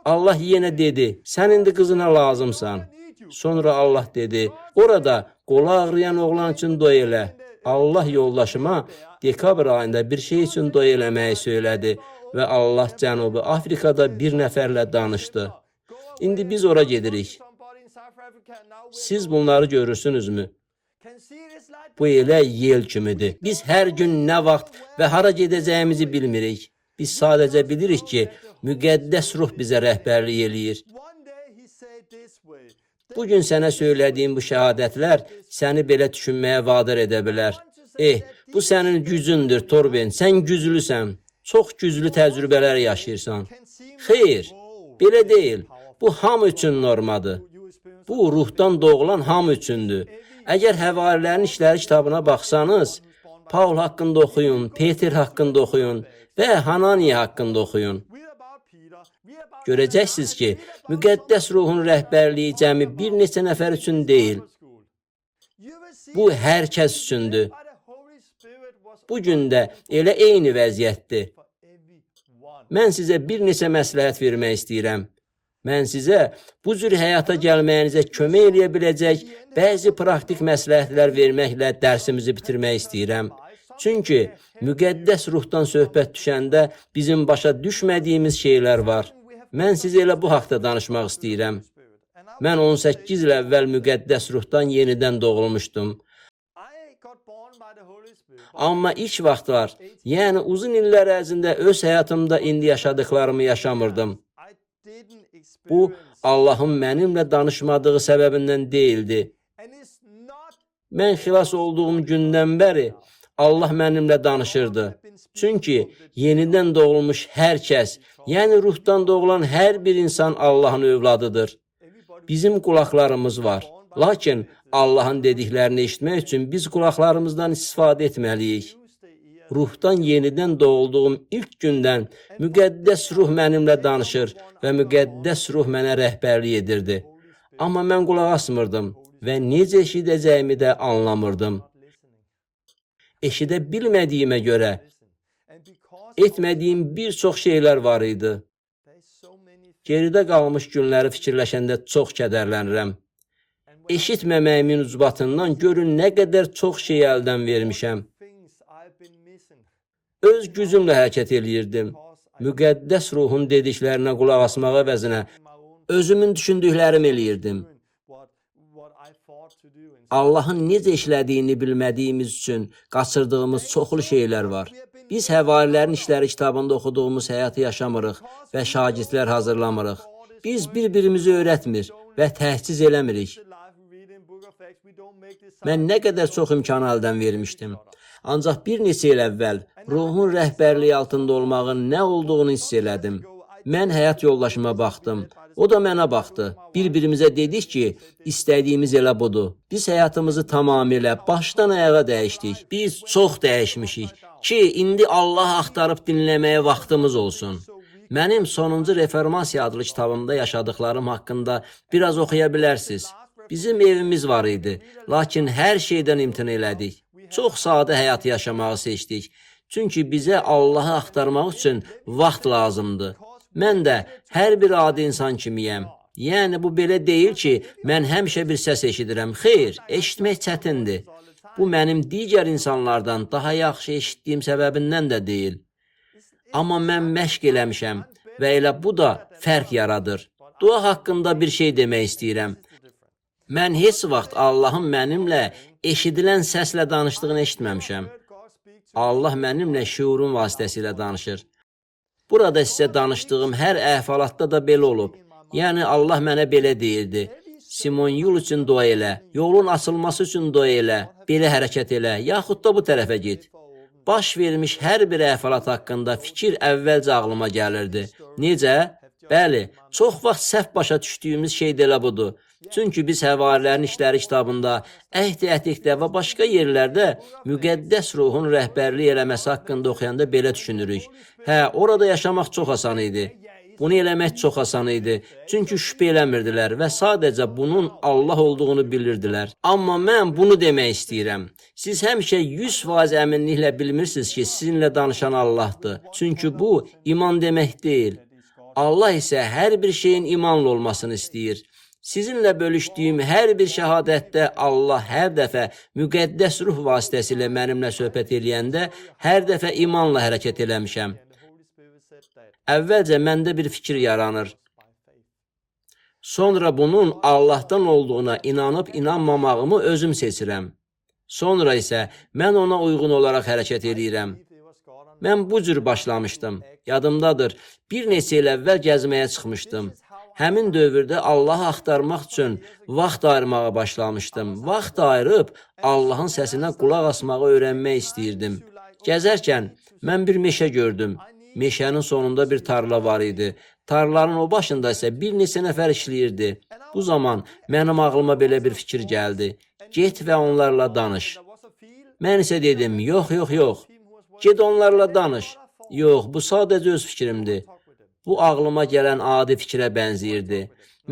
Allah yenə dedi: Sən indi qızına lazımsan. Sonra Allah dedi, orada qolu ağrıyan oğlan üçün dua elə. Allah yoldaşıma dekabr ayında bir şey üçün dua eləməyi söylədi və Allah Cənubi Afrikada bir nəfərlə danışdı. İndi biz ora gedirik. Siz bunları görürsünüzmü? Bu elə yel kimidir. Biz hər gün nə vaxt və hara gedəcəyimizi bilmirik. Biz sadəcə bilirik ki, müqəddəs ruh bizə rəhbərlik eləyir. Bugün sənə söylədiyim bu şəhadətlər səni belə düşünməyə vadar edə bilər. Bu sənin gücündür, Torben, sən güclüsən, çox güclü təcrübələr yaşayırsan. Xeyr, belə deyil. Bu hamı üçün normadır. Bu ruhdan doğulan hamı üçündür. Əgər Həvarilərin İşləri kitabına baxsanız, Paul haqqında oxuyun, Peter haqqında oxuyun və Hananiya haqqında oxuyun. Görəcəksiniz ki, müqəddəs ruhun rəhbərliyi cəmi bir neçə nəfər üçün deyil. Bu hər kəs üçündür. Bugün də elə eyni vəziyyətdir. Mən sizə bir neçə məsləhət vermək istəyirəm. Mən sizə bu cür həyata gəlməyinizə kömək eləyə biləcək bəzi praktik məsləhətlər verməklə dərsimizi bitirmək istəyirəm. Çünki müqəddəs ruhdan söhbət düşəndə bizim başa düşmədiyimiz şeylər var. Mən sizə elə bu haqda danışmaq istəyirəm. Mən 18 il əvvəl müqəddəs ruhdan yenidən doğulmuşdum. Amma ilk vaxtlar, yəni uzun illər ərzində öz həyatımda indi yaşadıklarımı yaşamırdım. Bu, Allahın mənimlə danışmadığı səbəbindən deyildi. Mən xilas olduğum gündən bəri Allah mənimlə danışırdı. Çünki yenidən doğulmuş hər kəs, yəni ruhdan doğulan hər bir insan Allahın övladıdır. Bizim qulaqlarımız var. Lakin Allahın dediklərini eşitmək üçün biz qulaqlarımızdan istifadə etməliyik. Ruhdan yenidən doğulduğum ilk gündən müqəddəs ruh mənimlə danışır və müqəddəs ruh mənə rəhbərlik edirdi. Amma mən qulaq asmırdım və necə eşidəcəyimi də anlamırdım. Eşidə bilmədiyimə görə etmədiyim bir çox şeylər var idi. Geridə qalmış günləri fikirləşəndə çox kədərlənirəm. Eşitməməyimin ucbatından görün nə qədər çox şey əldən vermişəm. Öz gücümlə hərəkət eləyirdim. Müqəddəs ruhun dediklərinə qulaq asmaq əvəzinə özümün düşündüklərimi eləyirdim. Allahın necə işlədiyini bilmədiyimiz üçün qaçırdığımız çoxlu şeylər var. Biz Həvarilərin İşləri kitabında oxuduğumuz həyatı yaşamırıq və şagirdlər hazırlamırıq. Biz bir-birimizi öyrətmir və təhciz eləmirik. Mən nə qədər çox imkanı əldən vermişdim. Ancaq bir neçə il əvvəl ruhun rəhbərliyi altında olmağın nə olduğunu hiss elədim. Mən həyat yoldaşıma baxdım. O da mənə baxdı. Bir-birimizə dedik ki, istədiyimiz elə budur. Biz həyatımızı tamamilə başdan ayağa dəyişdik. Biz çox dəyişmişik ki, indi Allah axtarıb dinləməyə vaxtımız olsun. Mənim sonuncu Reformasiya adlı kitabımda yaşadıklarım haqqında biraz oxuya bilərsiniz. Bizim evimiz var idi, lakin hər şeydən imtina elədik. Çox sadə həyat yaşamağı seçdik. Çünki bizə Allahı axtarmaq üçün vaxt lazımdır. Mən də hər bir adi insan kimiyəm. Yəni, bu belə deyil ki, mən həmişə bir səs eşidirəm. Xeyr, eşitmək çətindir. Bu, mənim digər insanlardan daha yaxşı eşitdiyim səbəbindən də deyil. Amma mən məşq eləmişəm və elə bu da fərq yaradır. Dua haqqında bir şey demək istəyirəm. Mən heç vaxt Allahın mənimlə eşidilən səslə danışdığını eşitməmişəm. Allah mənimlə şuurun vasitəsilə danışır. Burada sizə danışdığım hər əhvalatda da belə olub. Yəni, Allah mənə belə deyirdi. Simon yol üçün dua elə, yolun açılması üçün dua elə, belə hərəkət elə, yaxud da bu tərəfə get. Baş vermiş hər bir əhvalat haqqında fikir əvvəlcə ağlıma gəlirdi. Necə? Bəli, çox vaxt səhv başa düşdüyümüz şey də elə budur. Çünki biz Həvarilərin İşləri kitabında, Əhd-i Ətiqdə və başqa yerlərdə müqəddəs ruhun rəhbərlik eləməsi haqqında oxuyanda belə düşünürük. Orada yaşamaq çox asan idi. Bunu eləmək çox asan idi. Çünki şübhə eləmirdilər və sadəcə bunun Allah olduğunu bilirdilər. Amma mən bunu demək istəyirəm. Siz həmişə 100% əminliklə bilmirsiniz ki, sizinlə danışan Allahdır. Çünki bu, iman demək deyil. Allah isə hər bir şeyin imanlı olmasını istəyir. Sizinlə bölüşdüyüm hər bir şəhadətdə Allah hər dəfə müqəddəs ruh vasitəsilə mənimlə söhbət eləyəndə hər dəfə imanla hərəkət eləmişəm. Əvvəlcə məndə bir fikir yaranır. Sonra bunun Allahdan olduğuna inanıb inanmamağımı özüm seçirəm. Sonra isə mən ona uyğun olaraq hərəkət edirəm. Mən bu cür başlamışdım. Yadımdadır, bir neçə il əvvəl gəzməyə çıxmışdım. Həmin dövrdə Allahı axtarmaq üçün vaxt ayırmağa başlamışdım. Vaxt ayırıb Allahın səsinə qulaq asmağı öyrənmək istəyirdim. Gəzərkən mən bir meşə gördüm. Meşənin sonunda bir tarla var idi. Tarlanın o başında isə bir neçə nəfər işləyirdi. Bu zaman mənim ağlıma belə bir fikir gəldi. Get və onlarla danış. Mən isə dedim, yox. Get onlarla danış. Yox, bu sadəcə öz fikrimdir. Bu ağlıma gələn adi fikrə bənzəyirdi.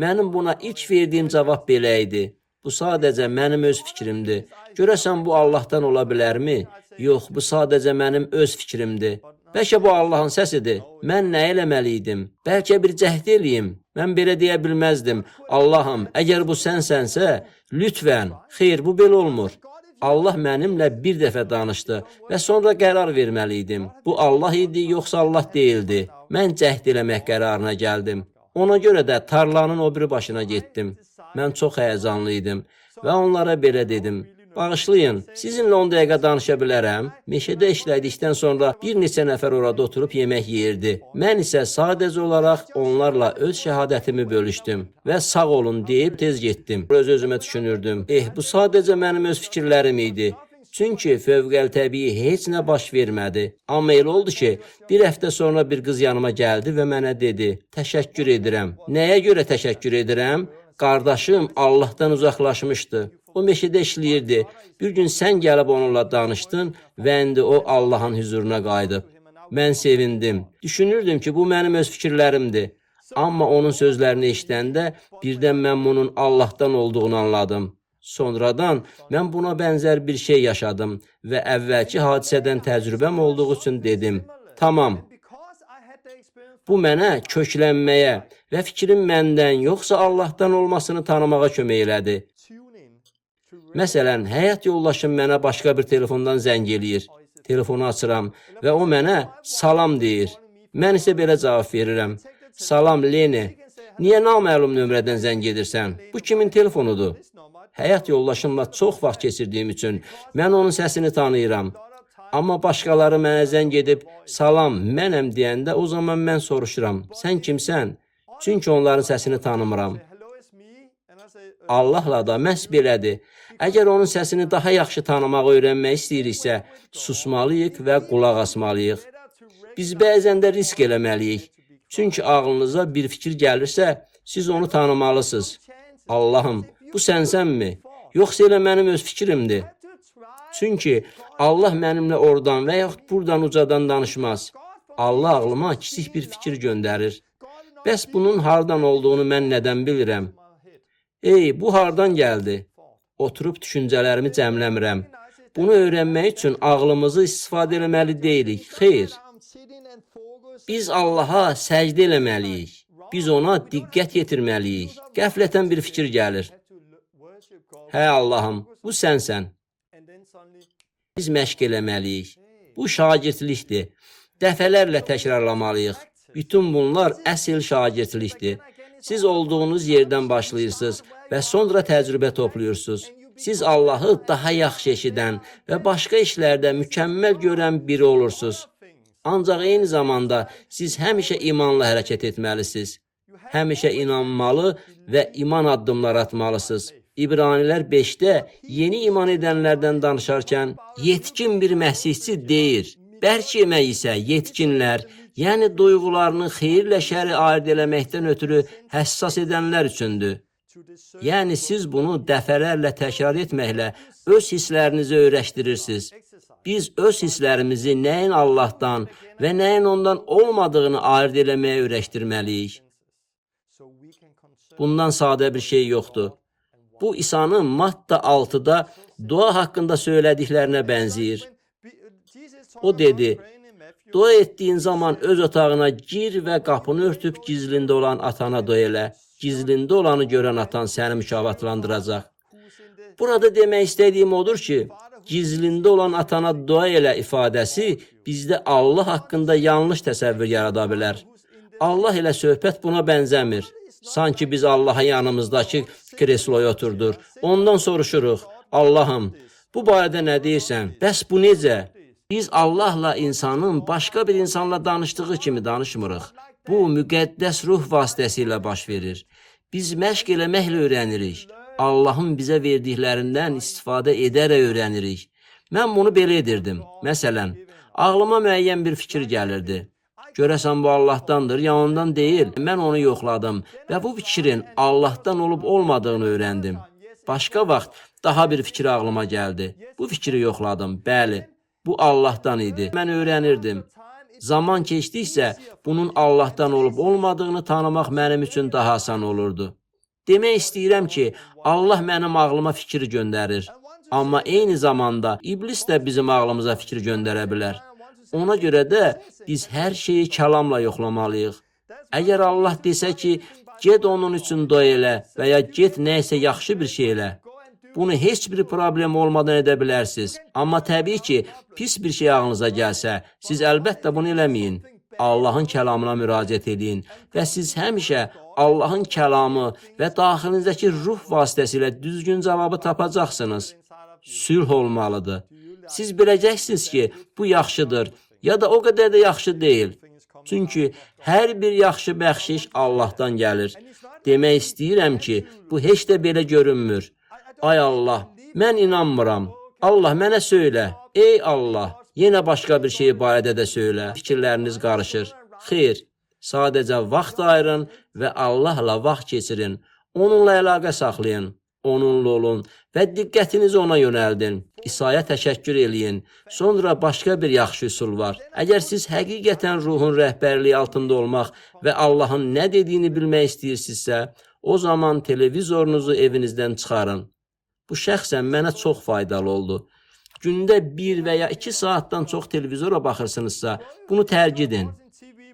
Mənim buna ilk verdiyim cavab belə idi. Bu sadəcə mənim öz fikrimdir. Görəsən bu Allahdan ola bilərmi? Yox, bu sadəcə mənim öz fikrimdir. Bəlkə bu Allahın səsidir. Mən nə eləməli idim? Bəlkə bir cəhd eləyim. Mən belə deyə bilməzdim. Allahım, əgər bu sənsənsə, lütfən. Xeyr, bu belə olmur. Allah mənimlə bir dəfə danışdı və sonra qərar verməli idim. Bu Allah idi, yoxsa Allah deyildi. Mən cəhd eləmək qərarına gəldim. Ona görə də tarlanın o biri başına getdim. Mən çox həyəcanlı idim və onlara belə dedim. Bağışlayın, sizinlə 10 dəqiqə danışa bilərəm. Meşədə işlədikdən sonra bir neçə nəfər orada oturub yemək yeyirdi. Mən isə sadəcə olaraq onlarla öz şəhadətimi bölüşdüm və sağ olun deyib tez getdim. Öz-özümə düşünürdüm. Bu sadəcə mənim öz fikirlərim idi. Çünki fövqəltəbii heç nə baş vermədi. Amma elə oldu ki, bir həftə sonra bir qız yanıma gəldi və mənə dedi, təşəkkür edirəm. Nəyə görə təşəkkür edirəm? Qardaşım Allahdan uzaqlaşmışdı. O meşədə işləyirdi. Bir gün sən gəlib onunla danışdın və indi o Allahın huzuruna qayıdıb. Mən sevindim. Düşünürdüm ki, bu mənim öz fikirlərimdir. Amma onun sözlərini eşidəndə birdən mən bunun Allahdan olduğunu anladım. Sonradan mən buna bənzər bir şey yaşadım və əvvəlki hadisədən təcrübəm olduğu üçün dedim, tamam. Bu mənə köklənməyə və fikrin məndən yoxsa Allahdan olmasını tanımağa kömək elədi. Məsələn, həyat yoldaşım mənə başqa bir telefondan zəng eləyir. Telefonu açıram və o mənə salam deyir. Mən isə belə cavab verirəm. Salam Leni, niyə naməlum nömrədən zəng edirsən? Bu kimin telefonudur? Həyat yoldaşımla çox vaxt keçirdiyim üçün mən onun səsini tanıyıram. Amma başqaları mənə zəng edib salam mənəm deyəndə o zaman mən soruşuram. Sən kimsən? Çünki onların səsini tanımıram. Allahla da məhz belədir. Əgər onun səsini daha yaxşı tanımağı öyrənmək istəyiriksə, susmalıyıq və qulaq asmalıyıq. Biz bəzən də risk eləməliyik. Çünki ağlınıza bir fikir gəlirsə, siz onu tanımalısınız. Allahım, bu sənsənmi? Yoxsa elə mənim öz fikrimdir. Çünki Allah mənimlə oradan və yaxud buradan ucadan danışmaz. Allah ağlıma kiçik bir fikir göndərir. Bəs bunun hardan olduğunu mən nədən bilirəm? Bu hardan gəldi? Oturub düşüncələrimi cəmləmirəm. Bunu öyrənmək üçün ağlımızı istifadə eləməli deyilik. Xeyr. Biz Allaha səcdə eləməliyik. Biz ona diqqət yetirməliyik. Qəflətən bir fikir gəlir. Hə Allahım, bu sənsən. Biz məşq eləməliyik. Bu şagirdlikdir. Dəfələrlə təkrarlamalıyıq. Bütün bunlar əsl şagirdlikdir. Siz olduğunuz yerdən başlayırsınız və sonra təcrübə toplayırsınız. Siz Allahı daha yaxşı eşidən və başqa işlərdə mükəmməl görən biri olursunuz. Ancaq eyni zamanda siz həmişə imanla hərəkət etməlisiniz. Həmişə inanmalı və iman addımları atmalısınız. İbranilər 5-də yeni iman edənlərdən danışarkən yetkin bir məsihçi deyir. Bərk yemək isə yetkinlər, yəni duyğularını xeyirlə şəri ayırd eləməkdən ötürü həssas edənlər üçündür. Yəni siz bunu dəfələrlə təkrar etməklə öz hisslərinizi öyrəşdirirsiniz. Biz öz hisslərimizi nəyin Allahdan və nəyin ondan olmadığını ayırd eləməyə öyrəşdirməliyik. Bundan sadə bir şey yoxdur. Bu İsa'nın Matta 6-da dua haqqında söylədiklərinə bənzəyir. O dedi, dua etdiyin zaman öz otağına gir və qapını örtüb gizlində olan atana dua elə. gizlində olanı görən atan səni mükafatlandıracaq. Burada demək istədiyim odur ki, gizlində olan atana dua elə ifadəsi bizdə Allah haqqında yanlış təsəvvür yarada bilər. Allah ilə söhbət buna bənzəmir. Sanki biz Allah'a yanımızdakı kresloya oturdur. Ondan soruşuruq, Allahım, bu barədə nə deyirsən? Bəs bu necə? Biz Allahla insanın başqa bir insanla danışdığı kimi danışmırıq. Bu, müqəddəs ruh vasitəsilə baş verir. Biz məşq eləməklə öyrənirik. Allahın bizə verdiklərindən istifadə edərək öyrənirik. Mən bunu belə edirdim. Məsələn, ağlıma müəyyən bir fikir gəlirdi. Görəsən bu Allahdandır, ya ondan deyil. Mən onu yoxladım və bu fikrin Allahdan olub olmadığını öyrəndim. Başqa vaxt daha bir fikir ağlıma gəldi. Bu fikri yoxladım. Bəli, bu Allahdan idi. Mən öyrənirdim. Zaman keçdikcə bunun Allahdan olub olmadığını tanımaq mənim üçün daha asan olurdu. Demək istəyirəm ki, Allah mənim ağlıma fikir göndərir. Amma eyni zamanda iblis də bizim ağlımıza fikir göndərə bilər. Ona görə də biz hər şeyi kəlamla yoxlamalıyıq. Əgər Allah desə ki, get onun üçün dua elə və ya get nəysə yaxşı bir şey elə, bunu heç bir problem olmadan edə bilərsiniz. Amma təbii ki, pis bir şey ağlınıza gəlsə, siz əlbəttə bunu eləməyin. Allahın kəlamına müraciət edin və siz həmişə Allahın kəlamı və daxilinizdəki ruh vasitəsilə düzgün cavabı tapacaqsınız. Sülh olmalıdır. Siz biləcəksiniz ki, bu yaxşıdır ya da o qədər də yaxşı deyil. Çünki hər bir yaxşı bəxşiş Allahdan gəlir. Demək istəyirəm ki, bu heç də belə görünmür. Ay Allah, mən inanmıram. Allah mənə söylə. Ey Allah, yenə başqa bir şey barədə də söylə. Fikirləriniz qarışır. Xeyr, sadəcə vaxt ayırın və Allahla vaxt keçirin. Onunla əlaqə saxlayın. Onunla olun və diqqətinizi ona yönəldin. İsa'ya təşəkkür eləyin. Sonra başqa bir yaxşı üsul var. Əgər siz həqiqətən ruhun rəhbərliyi altında olmaq və Allahın nə dediyini bilmək istəyirsinizsə, o zaman televizorunuzu evinizdən çıxarın. Bu şəxsən mənə çox faydalı oldu. Gündə 1 və ya 2 saatdan çox televizora baxırsınızsa, bunu tərk edin.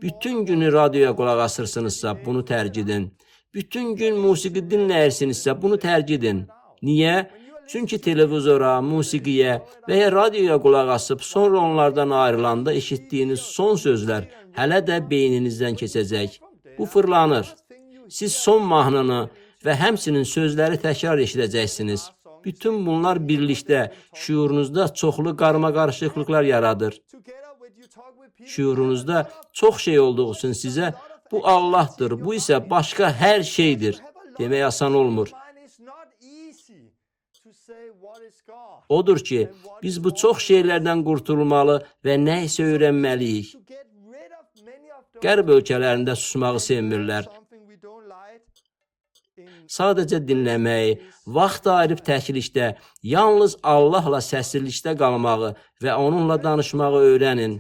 Bütün günü radioya qulaq asırsınızsa, bunu tərk edin. Bütün gün musiqi dinləyirsinizsə, bunu tərk edin. Niyə? Çünki televizora, musiqiyə və ya radioya qulaq asıb, sonra onlardan ayrılanda eşitdiyiniz son sözlər hələ də beyninizdən keçəcək. Bu fırlanır. Siz son mahnını və həmçinin sözləri təkrar eşidəcəksiniz. Bütün bunlar birlikdə şüurunuzda çoxlu qarma-qarışıqlıqlar yaradır. Şüurunuzda çox şey olduğu üçün sizə bu Allahdır, bu isə başqa hər şeydir demək asan olmur. Odur ki, biz bu çox şeylərdən qurtulmalı və nə isə öyrənməliyik. Qərb ölkələrində susmağı sevmirlər. Sadəcə dinləməyi, vaxt ayırıb təklikdə, yalnız Allahla səssizlikdə qalmağı və onunla danışmağı öyrənin.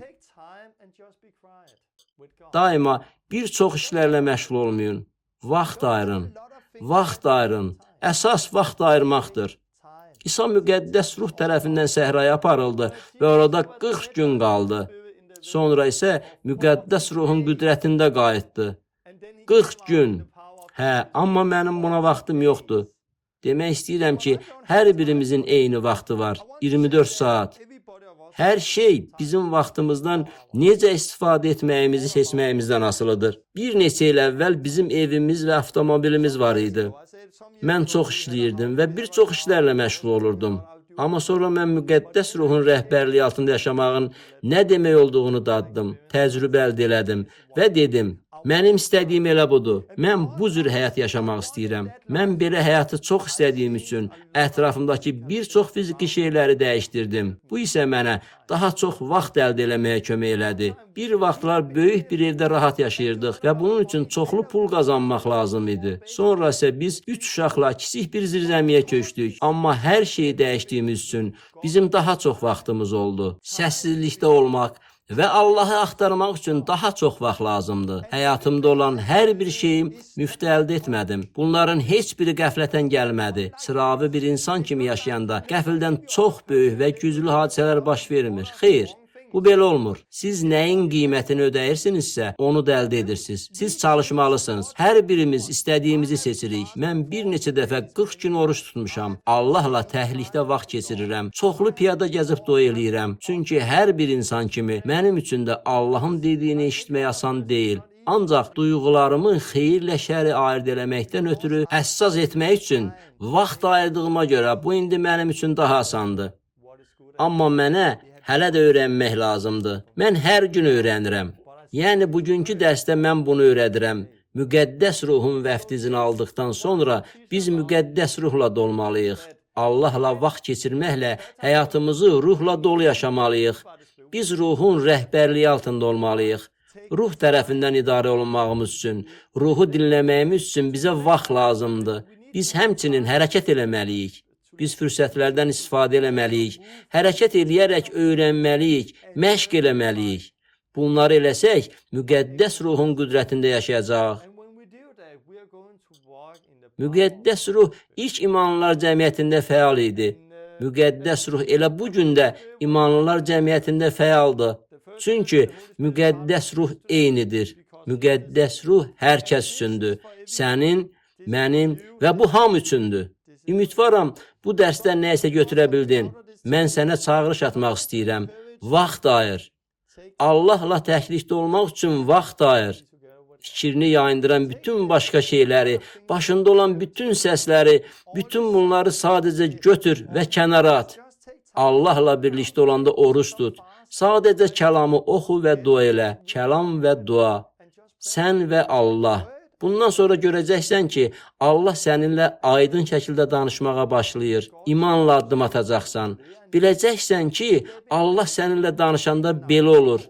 Daima bir çox işlərlə məşğul olmayın. Vaxt ayırın. Vaxt ayırın. Əsas vaxt ayırmaqdır. İsa müqəddəs ruh tərəfindən səhraya aparıldı və orada 40 gün qaldı. Sonra isə müqəddəs ruhun qüdrətində qayıtdı. 40 gün. Hə, amma mənim buna vaxtım yoxdur. Demək istəyirəm ki, hər birimizin eyni vaxtı var. 24 saat. Hər şey bizim vaxtımızdan necə istifadə etməyimizi seçməyimizdən asılıdır. Bir neçə il əvvəl bizim evimiz və avtomobilimiz var idi. Mən çox işləyirdim və bir çox işlərlə məşğul olurdum. Amma sonra mən müqəddəs ruhun rəhbərliyi altında yaşamağın nə demək olduğunu daddım, təcrübə əldə elədim və dedim, mənim istədiyim elə budur. Mən bu cür həyat yaşamaq istəyirəm. Mən belə həyatı çox istədiyim üçün ətrafımdakı bir çox fiziki şeyləri dəyişdirdim. Bu isə mənə daha çox vaxt əldə eləməyə kömək elədi. Bir vaxtlar böyük bir evdə rahat yaşayırdıq və bunun üçün çoxlu pul qazanmaq lazım idi. Sonra isə biz 3 uşaqla kiçik bir zirzəmiyə köçdük. Amma hər şeyi dəyişdiyimiz üçün bizim daha çox vaxtımız oldu. Səssizlikdə olmaq və Allahı axtarmaq üçün daha çox vaxt lazımdır. Həyatımda olan hər bir şeyi müftə əldə etmədim. Bunların heç biri qəflətən gəlmədi. Sıravi bir insan kimi yaşayanda qəfildən çox böyük və güclü hadisələr baş vermir. Xeyr, Bu belə olmur. Siz nəyin qiymətini ödəyirsinizsə, onu da əldə edirsiniz. Siz çalışmalısınız. Hər birimiz istədiyimizi seçirik. Mən bir neçə dəfə 40 gün oruç tutmuşam. Allahla təhlikdə vaxt keçirirəm. Çoxlu piyada gəzib doy eləyirəm. Çünki hər bir insan kimi mənim üçün də Allahın dediyini eşitmək asan deyil. Ancaq duyğularımı xeyirlə şəri ayırd eləməkdən ötürü həssas etmək üçün vaxt ayırdığıma görə bu indi mənim üçün daha asandır. Amma mənə hələ də öyrənmək lazımdır. Mən hər gün öyrənirəm. Yəni bugünkü dərsdə mən bunu öyrədirəm. Müqəddəs ruhun vəftizini aldıqdan sonra biz müqəddəs ruhla dolmalıyıq. Allahla vaxt keçirməklə həyatımızı ruhla dolu yaşamalıyıq. Biz ruhun rəhbərliyi altında olmalıyıq. Ruh tərəfindən idarə olunmağımız üçün, ruhu dinləməyimiz üçün bizə vaxt lazımdır. Biz həmçinin hərəkət eləməliyik. Biz fürsətlərdən istifadə eləməliyik, hərəkət eləyərək öyrənməliyik, məşq eləməliyik. Bunları eləsək, müqəddəs ruhun qüdrətində yaşayacaq. Müqəddəs ruh ilk imanlılar cəmiyyətində fəal idi. Müqəddəs ruh elə bu gün də imanlılar cəmiyyətində fəaldır. Çünki müqəddəs ruh eynidir. Müqəddəs ruh hər kəs üçündür. Sənin, mənim və bu hamı üçündür. Ümidvaram, bu dərsdən nəyəsə götürə bildin. Mən sənə çağırış atmaq istəyirəm. Vaxt ayır. Allahla təklikdə olmaq üçün vaxt ayır. Fikrini yayındıran bütün başqa şeyləri, başında olan bütün səsləri, bütün bunları sadəcə götür və kənara at. Allahla birlikdə olanda oruç tut. Sadəcə kəlamı oxu və dua elə. Kəlam və dua. Sən və Allah. Bundan sonra görəcəksən ki, Allah səninlə aydın şəkildə danışmağa başlayır. İmanla addım atacaqsan. Biləcəksən ki, Allah səninlə danışanda belə olur.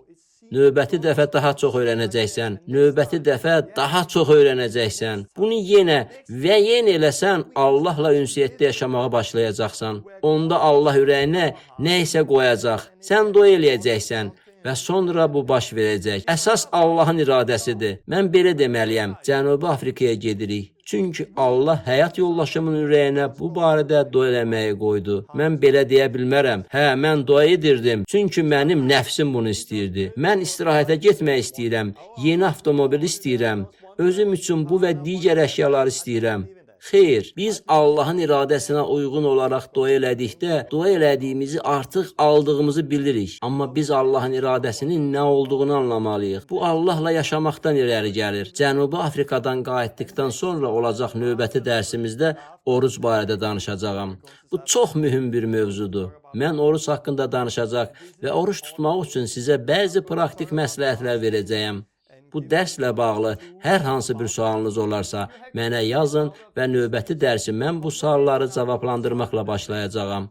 Növbəti dəfə daha çox öyrənəcəksən. Növbəti dəfə daha çox öyrənəcəksən. Bunu yenə və yenə eləsən, Allahla ünsiyyətdə yaşamağa başlayacaqsan. Onda Allah ürəyinə nə isə qoyacaq. Sən dua eləyəcəksən. Və sonra bu baş verəcək. Əsas Allahın iradəsidir. Mən belə deməliyəm, Cənubi Afrikaya gedirik. Çünki Allah həyat yoldaşımın ürəyinə bu barədə dua eləməyi qoydu. Mən belə deyə bilmərəm. Mən dua edirdim. Çünki mənim nəfsim bunu istəyirdi. Mən istirahətə getmək istəyirəm. Yeni avtomobil istəyirəm. Özüm üçün bu və digər əşyalar istəyirəm. Xeyr, biz Allahın iradəsinə uyğun olaraq dua elədikdə, dua elədiyimizi artıq aldığımızı bilirik. Amma biz Allahın iradəsinin nə olduğunu anlamalıyıq. Bu Allahla yaşamaqdan irəli gəlir. Cənubi Afrikadan qayıtdıqdan sonra olacaq növbəti dərsimizdə oruc barədə danışacağam. Bu çox mühüm bir mövzudur. Mən oruc haqqında danışacaq və oruç tutmaq üçün sizə bəzi praktik məsləhətlər verəcəyəm. Bu dərslə bağlı hər hansı bir sualınız olarsa, mənə yazın və növbəti dərsi mən bu sualları cavablandırmaqla başlayacağam.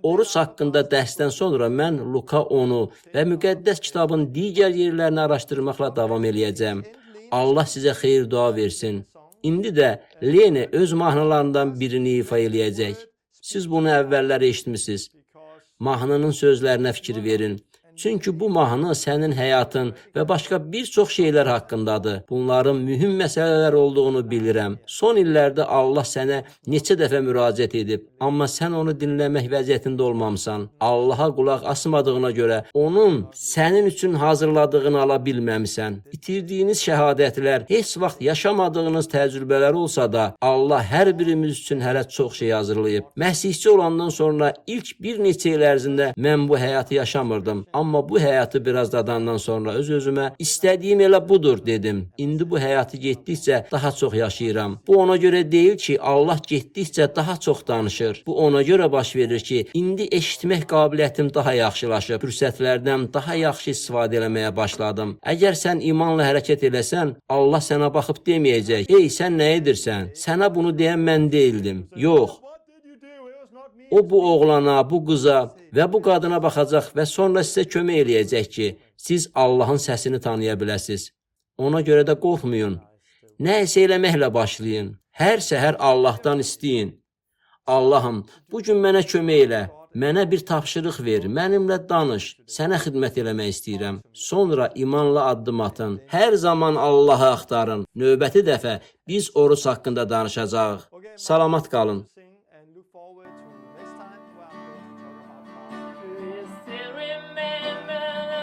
Oruç haqqında dərsdən sonra mən Luka 10-u və müqəddəs kitabın digər yerlərini araşdırmaqla davam eləyəcəm. Allah sizə xeyir dua versin. İndi də Lene öz mahnılarından birini ifa eləyəcək. Siz bunu əvvəllər eşitmisiniz. Mahnının sözlərinə fikir verin. Çünki bu mahnı sənin həyatın və başqa bir çox şeylər haqqındadır. Bunların mühüm məsələlər olduğunu bilirəm. Son illərdə Allah sənə neçə dəfə müraciət edib, amma sən onu dinləmək vəziyyətində olmamısan. Allaha qulaq asmadığına görə onun sənin üçün hazırladığını ala bilməmisən. İtirdiyiniz şəhadətlər, heç vaxt yaşamadığınız təcrübələr olsa da, Allah hər birimiz üçün hələ çox şey hazırlayıb. Məsihçi olandan sonra ilk bir neçə il ərzində mən bu həyatı yaşamırdım. Amma bu həyatı biraz dadandan sonra öz-özümə istədiyim elə budur dedim. İndi bu həyatı getdikcə daha çox yaşayıram. Bu ona görə deyil ki, Allah getdikcə daha çox danışır. Bu ona görə baş verir ki, indi eşitmək qabiliyyətim daha yaxşılaşıb. Fürsətlərdən daha yaxşı istifadə eləməyə başladım. Əgər sən imanla hərəkət eləsən, Allah sənə baxıb deməyəcək: "Ey, sən nə edirsən? Sənə bunu deyən mən deyildim." Yox. O bu oğlana, bu qıza və bu qadına baxacaq və sonra sizə kömək eləyəcək ki, siz Allahın səsini tanıya biləsiniz. Ona görə də qorxmayın. Nə isə eləməklə başlayın. Hər səhər Allahdan istəyin. Allahım, bu gün mənə kömək elə. Mənə bir tapşırıq ver, mənimlə danış. Sənə xidmət eləmək istəyirəm. Sonra imanla addım atın. Hər zaman Allahı axtarın. Növbəti dəfə biz oruç haqqında danışacağıq. Salamat qalın. Do you still remember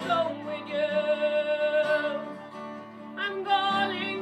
go with you. I'm calling